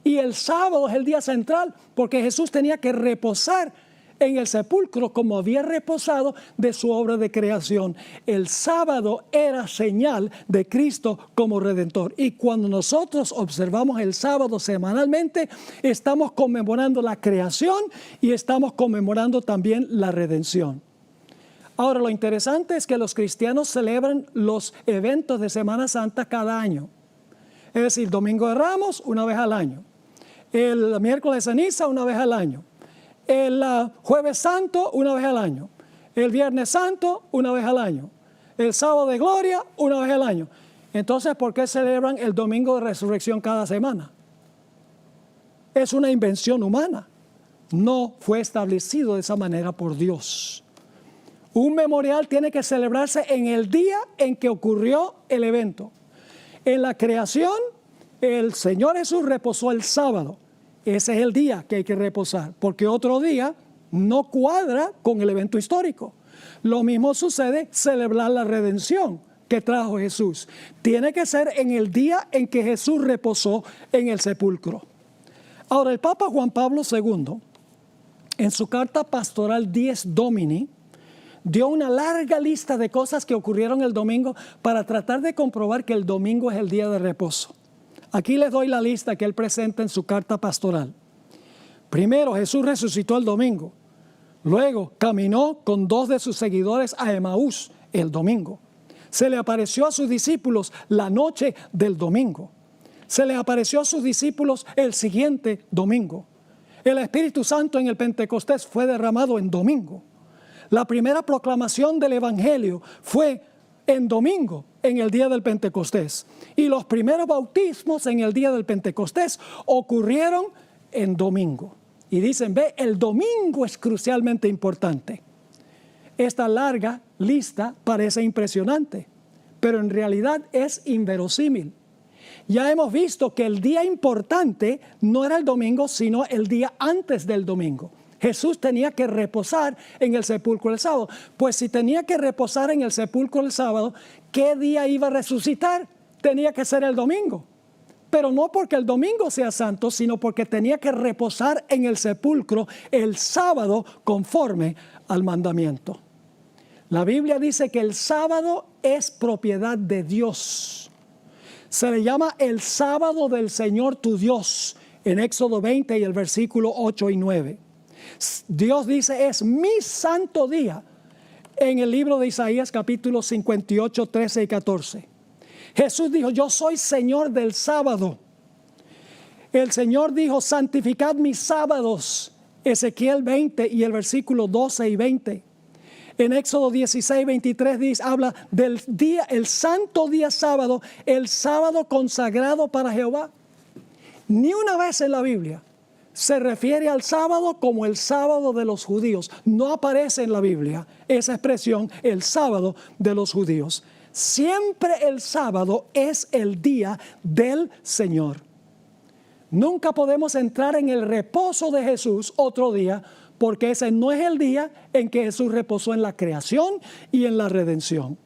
Y el sábado es el día central porque Jesús tenía que reposar en el sepulcro como había reposado de su obra de creación. El sábado era señal de Cristo como Redentor. Y cuando nosotros observamos el sábado semanalmente, estamos conmemorando la creación y estamos conmemorando también la redención. Ahora, lo interesante es que los cristianos celebran los eventos de Semana Santa cada año. Es decir, Domingo de Ramos una vez al año. El miércoles de ceniza una vez al año. El jueves santo una vez al año. El viernes santo una vez al año. El sábado de gloria una vez al año. Entonces, ¿por qué celebran el domingo de resurrección cada semana? Es una invención humana. No fue establecido de esa manera por Dios. Un memorial tiene que celebrarse en el día en que ocurrió el evento. En la creación, el Señor Jesús reposó el sábado. Ese es el día que hay que reposar, porque otro día no cuadra con el evento histórico. Lo mismo sucede celebrar la redención que trajo Jesús. Tiene que ser en el día en que Jesús reposó en el sepulcro. Ahora, el Papa Juan Pablo II, en su carta pastoral Dies Domini, dio una larga lista de cosas que ocurrieron el domingo para tratar de comprobar que el domingo es el día de reposo. Aquí les doy la lista que él presenta en su carta pastoral. Primero, Jesús resucitó el domingo. Luego, caminó con 2 de sus seguidores a Emaús el domingo. Se le apareció a sus discípulos la noche del domingo. Se le apareció a sus discípulos el siguiente domingo. El Espíritu Santo en el Pentecostés fue derramado en domingo. La primera proclamación del Evangelio fue en domingo, en el día del Pentecostés. Y los primeros bautismos en el día del Pentecostés ocurrieron en domingo. Y dicen, ve, el domingo es crucialmente importante. Esta larga lista parece impresionante, pero en realidad es inverosímil. Ya hemos visto que el día importante no era el domingo, sino el día antes del domingo. Jesús tenía que reposar en el sepulcro el sábado. Pues si tenía que reposar en el sepulcro el sábado, ¿qué día iba a resucitar? Tenía que ser el domingo. Pero no porque el domingo sea santo, sino porque tenía que reposar en el sepulcro el sábado conforme al mandamiento. La Biblia dice que el sábado es propiedad de Dios. Se le llama el sábado del Señor tu Dios en Éxodo 20 y el versículo 8 y 9. Dios dice es mi santo día en el libro de Isaías capítulo 58, 13 y 14. Jesús dijo, yo soy Señor del sábado. El Señor dijo, santificad mis sábados. Ezequiel 20 y el versículo 12 y 20. En Éxodo 16, 23 dice, habla del día, el santo día sábado, el sábado consagrado para Jehová. Ni una vez en la Biblia se refiere al sábado como el sábado de los judíos. No aparece en la Biblia esa expresión, el sábado de los judíos. Siempre el sábado es el día del Señor. Nunca podemos entrar en el reposo de Jesús otro día, porque ese no es el día en que Jesús reposó en la creación y en la redención.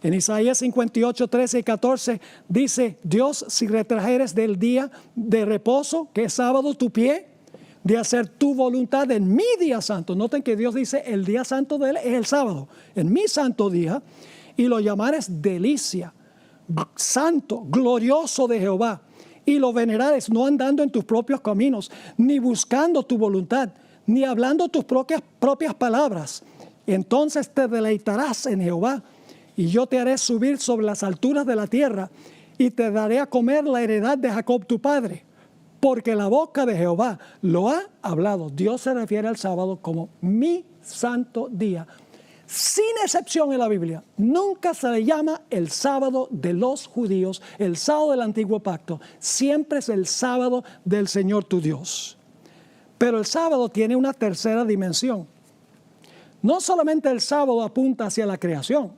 En Isaías 58, 13 y 14 dice, Dios, si retrajeres del día de reposo, que es sábado, tu pie, de hacer tu voluntad en mi día santo. Noten que Dios dice, el día santo de Él es el sábado, en mi santo día, y lo llamares delicia, santo, glorioso de Jehová, y lo venerares no andando en tus propios caminos, ni buscando tu voluntad, ni hablando tus propias palabras. Entonces te deleitarás en Jehová, y yo te haré subir sobre las alturas de la tierra, y te daré a comer la heredad de Jacob tu padre, porque la boca de Jehová lo ha hablado. Dios se refiere al sábado como mi santo día. Sin excepción en la Biblia, nunca se le llama el sábado de los judíos, el sábado del antiguo pacto. Siempre es el sábado del Señor tu Dios. Pero el sábado tiene una tercera dimensión. No solamente el sábado apunta hacia la creación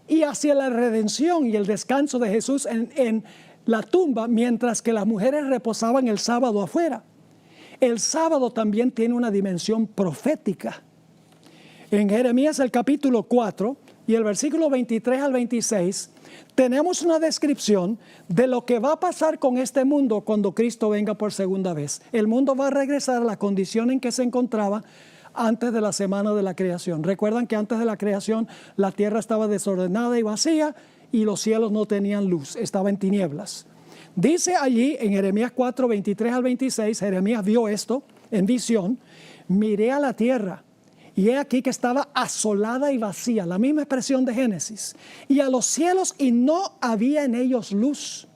y hacia la redención y el descanso de Jesús en la tumba, mientras que las mujeres reposaban el sábado afuera. El sábado también tiene una dimensión profética. En Jeremías el capítulo 4 y el versículo 23 al 26 tenemos una descripción de lo que va a pasar con este mundo cuando Cristo venga por segunda vez. El mundo va a regresar a la condición en que se encontraba antes de la semana de la creación. Recuerdan que antes de la creación la tierra estaba desordenada y vacía y los cielos no tenían luz, estaba en tinieblas. Dice allí en Jeremías 4, 23 al 26, Jeremías vio esto en visión, miré a la tierra. Y he aquí que estaba asolada y vacía, la misma expresión de Génesis. Y a los cielos y no había en ellos luz.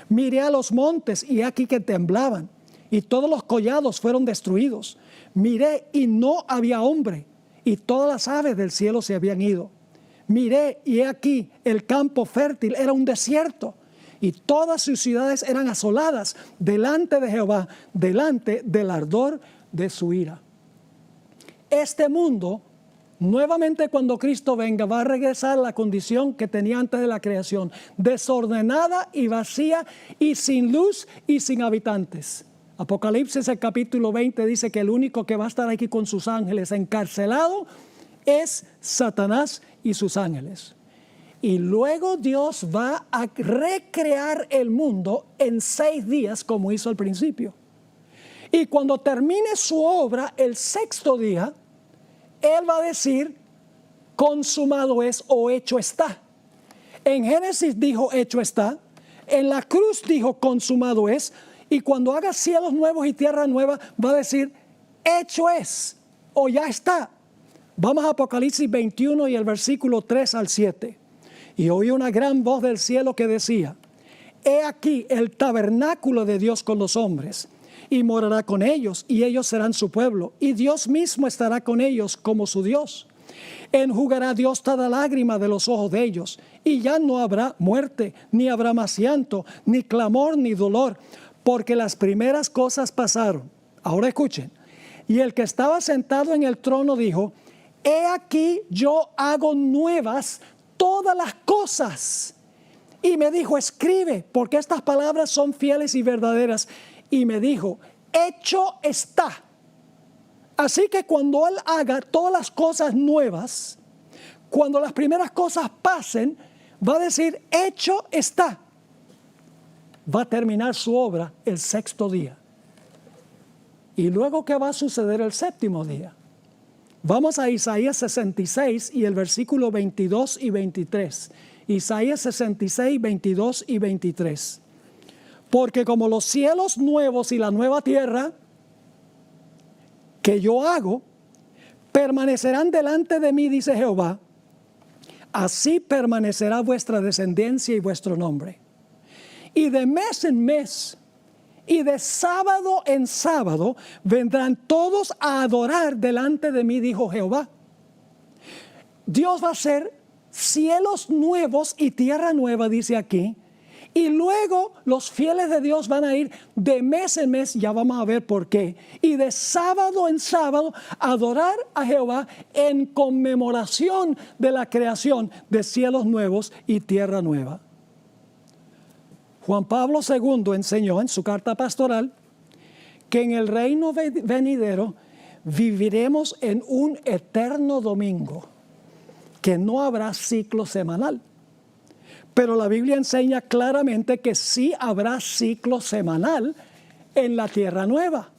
Miré a los montes y he aquí que temblaban. Y todos los collados fueron destruidos. Miré y no había hombre. Y todas las aves del cielo se habían ido. Miré y he aquí el campo fértil era un desierto. Y todas sus ciudades eran asoladas delante de Jehová, delante del ardor de su ira. Este mundo, nuevamente cuando Cristo venga, va a regresar a la condición que tenía antes de la creación, desordenada y vacía y sin luz y sin habitantes. Apocalipsis el capítulo 20 dice que el único que va a estar aquí con sus ángeles encarcelado es Satanás y sus ángeles. Y luego Dios va a recrear el mundo en 6 días como hizo al principio. Y cuando termine su obra, el 6º día, Él va a decir, consumado es o hecho está. En Génesis dijo, hecho está. En la cruz dijo, consumado es. Y cuando haga cielos nuevos y tierra nueva, va a decir, hecho es o ya está. Vamos a Apocalipsis 21 y el versículo 3 al 7. Y oí una gran voz del cielo que decía, he aquí el tabernáculo de Dios con los hombres. Y morará con ellos, y ellos serán su pueblo, y Dios mismo estará con ellos como su Dios. Enjugará Dios toda lágrima de los ojos de ellos, y ya no habrá muerte, ni habrá más llanto, ni clamor, ni dolor, porque las primeras cosas pasaron. Ahora escuchen. Y el que estaba sentado en el trono dijo, he aquí yo hago nuevas todas las cosas. Y me dijo, escribe, porque estas palabras son fieles y verdaderas. Y me dijo, hecho está. Así que cuando Él haga todas las cosas nuevas, cuando las primeras cosas pasen, va a decir, hecho está. va a terminar su obra el sexto día. ¿Y luego qué va a suceder el séptimo día? Vamos a Isaías 66 y el versículo 22 y 23. Isaías 66, 22 y 23. Porque como los cielos nuevos y la nueva tierra que yo hago, permanecerán delante de mí, dice Jehová, así permanecerá vuestra descendencia y vuestro nombre. Y de mes en mes y de sábado en sábado vendrán todos a adorar delante de mí, dijo Jehová. Dios va a hacer cielos nuevos y tierra nueva, dice aquí. Y luego los fieles de Dios van a ir de mes en mes, ya vamos a ver por qué, y de sábado en sábado a adorar a Jehová en conmemoración de la creación de cielos nuevos y tierra nueva. Juan Pablo II enseñó en su carta pastoral que en el reino venidero viviremos en un eterno domingo, que no habrá ciclo semanal. Pero la Biblia enseña claramente que sí habrá ciclo semanal en la tierra nueva.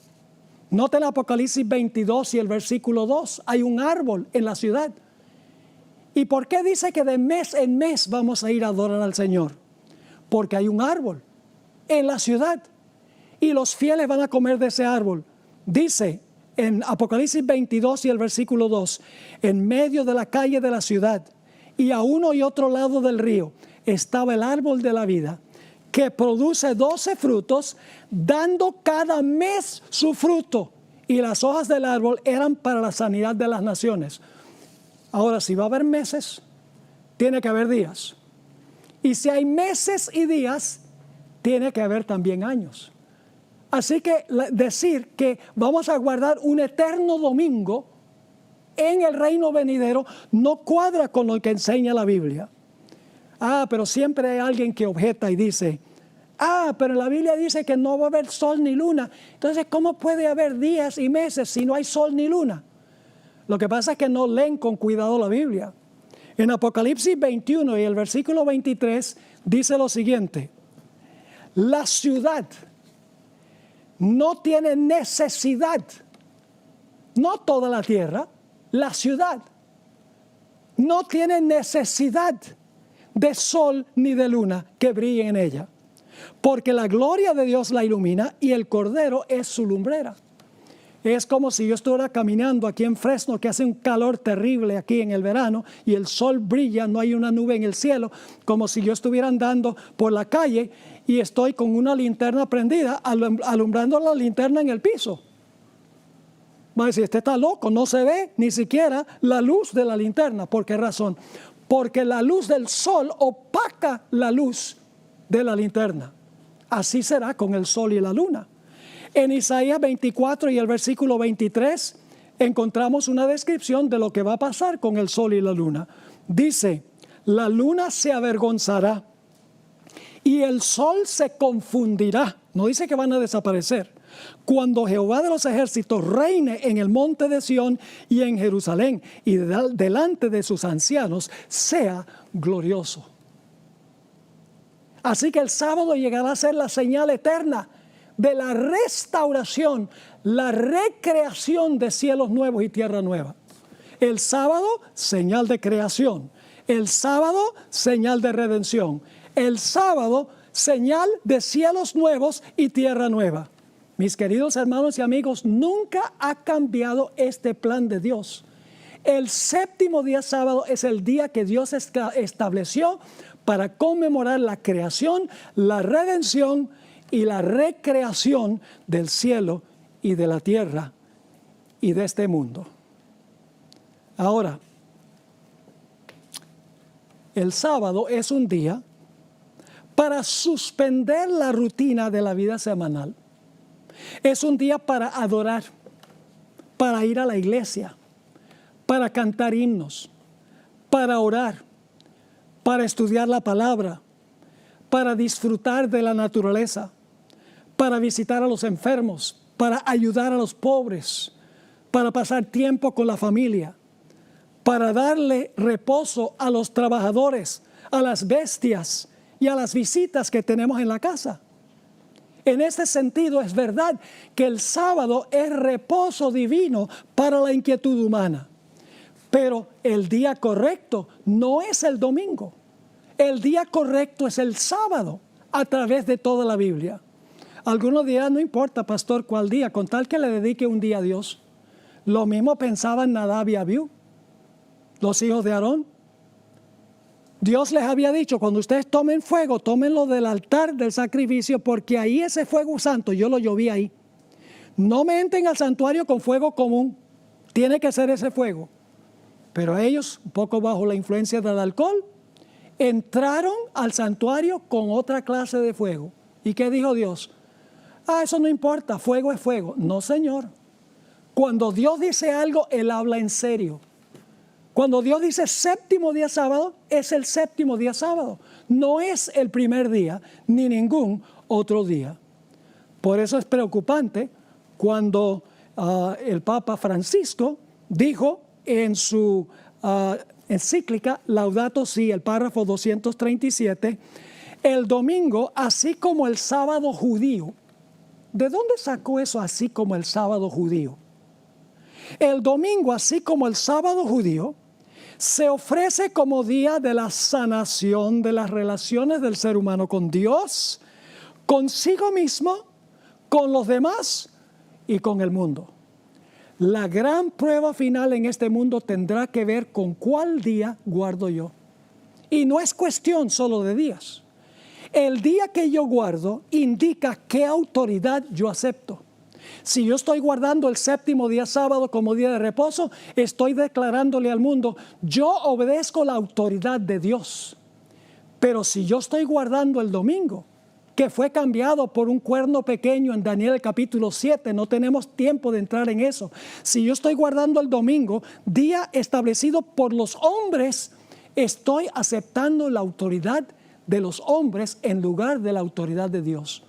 Note el Apocalipsis 22 y el versículo 2. Hay un árbol en la ciudad. ¿Y por qué dice que de mes en mes vamos a ir a adorar al Señor? Porque hay un árbol en la ciudad y los fieles van a comer de ese árbol. Dice en Apocalipsis 22 y el versículo 2, en medio de la calle de la ciudad y a uno y otro lado del río estaba el árbol de la vida, que produce 12 frutos, dando cada mes su fruto. Y las hojas del árbol eran para la sanidad de las naciones. Ahora, si va a haber meses, tiene que haber días. Y si hay meses y días, tiene que haber también años. Así que decir que vamos a guardar un eterno domingo en el reino venidero no cuadra con lo que enseña la Biblia. Pero siempre hay alguien que objeta y dice, pero la Biblia dice que no va a haber sol ni luna. Entonces, ¿cómo puede haber días y meses si no hay sol ni luna? Lo que pasa es que no leen con cuidado la Biblia. En Apocalipsis 21 y el versículo 23 dice lo siguiente: la ciudad no tiene necesidad, no toda la tierra, la ciudad no tiene necesidad de sol ni de luna que brille en ella, porque la gloria de Dios la ilumina y el Cordero es su lumbrera. Es como si yo estuviera caminando aquí en Fresno, que hace un calor terrible aquí en el verano y el sol brilla, no hay una nube en el cielo, como si yo estuviera andando por la calle y estoy con una linterna prendida, alumbrando la linterna en el piso. Va a decir, este está loco, no se ve ni siquiera la luz de la linterna. ¿Por qué razón? Porque la luz del sol opaca la luz de la linterna. Así será con el sol y la luna. En Isaías 24 y el versículo 23 encontramos una descripción de lo que va a pasar con el sol y la luna. Dice, la luna se avergonzará y el sol se confundirá. No dice que van a desaparecer. Cuando Jehová de los ejércitos reine en el monte de Sión y en Jerusalén y delante de sus ancianos, sea glorioso. Así que el sábado llegará a ser la señal eterna de la restauración, la recreación de cielos nuevos y tierra nueva. El sábado, señal de creación. El sábado, señal de redención. El sábado, señal de cielos nuevos y tierra nueva. Mis queridos hermanos y amigos, nunca ha cambiado este plan de Dios. El séptimo día sábado es el día que Dios estableció para conmemorar la creación, la redención y la recreación del cielo y de la tierra y de este mundo. Ahora, el sábado es un día para suspender la rutina de la vida semanal. Es un día para adorar, para ir a la iglesia, para cantar himnos, para orar, para estudiar la palabra, para disfrutar de la naturaleza, para visitar a los enfermos, para ayudar a los pobres, para pasar tiempo con la familia, para darle reposo a los trabajadores, a las bestias y a las visitas que tenemos en la casa. En este sentido, es verdad que el sábado es reposo divino para la inquietud humana. Pero el día correcto no es el domingo. El día correcto es el sábado a través de toda la Biblia. Algunos dirán, no importa, pastor, cuál día, con tal que le dedique un día a Dios. Lo mismo pensaban Nadab y Abiú, los hijos de Aarón. Dios les había dicho, cuando ustedes tomen fuego, tómenlo del altar del sacrificio, porque ahí ese fuego santo, yo lo lloví ahí. No me entren al santuario con fuego común, tiene que ser ese fuego. Pero ellos, un poco bajo la influencia del alcohol, entraron al santuario con otra clase de fuego. ¿Y qué dijo Dios? Eso no importa, fuego es fuego. No, Señor. Cuando Dios dice algo, Él habla en serio. Cuando Dios dice séptimo día sábado, es el séptimo día sábado. No es el primer día, ni ningún otro día. Por eso es preocupante cuando el Papa Francisco dijo en su encíclica Laudato Si, el párrafo 237, el domingo, así como el sábado judío. ¿De dónde sacó eso así como el sábado judío? El domingo, así como el sábado judío, se ofrece como día de la sanación de las relaciones del ser humano con Dios, consigo mismo, con los demás y con el mundo. La gran prueba final en este mundo tendrá que ver con cuál día guardo yo. Y no es cuestión solo de días. El día que yo guardo indica qué autoridad yo acepto. Si yo estoy guardando el séptimo día sábado como día de reposo, estoy declarándole al mundo, yo obedezco la autoridad de Dios. Pero si yo estoy guardando el domingo, que fue cambiado por un cuerno pequeño en Daniel capítulo 7, no tenemos tiempo de entrar en eso. Si yo estoy guardando el domingo, día establecido por los hombres, estoy aceptando la autoridad de los hombres en lugar de la autoridad de Dios.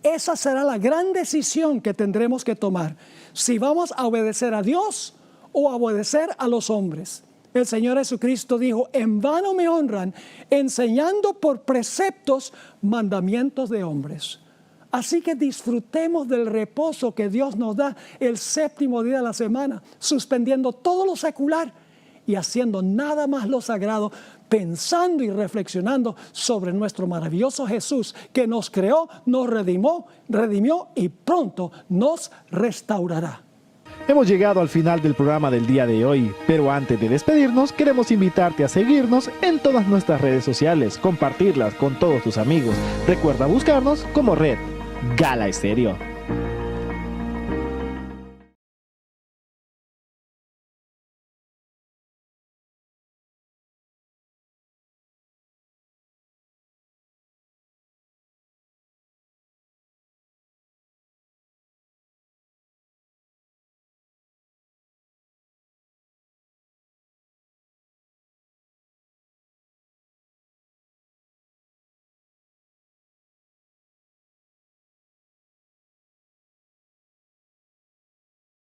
Esa será la gran decisión que tendremos que tomar, si vamos a obedecer a Dios o a obedecer a los hombres. El Señor Jesucristo dijo, en vano me honran, enseñando por preceptos mandamientos de hombres. Así que disfrutemos del reposo que Dios nos da el séptimo día de la semana, suspendiendo todo lo secular y haciendo nada más lo sagrado, pensando y reflexionando sobre nuestro maravilloso Jesús que nos creó, nos redimió y pronto nos restaurará. Hemos llegado al final del programa del día de hoy, pero antes de despedirnos queremos invitarte a seguirnos en todas nuestras redes sociales, compartirlas con todos tus amigos. Recuerda buscarnos como Red Gala Estéreo.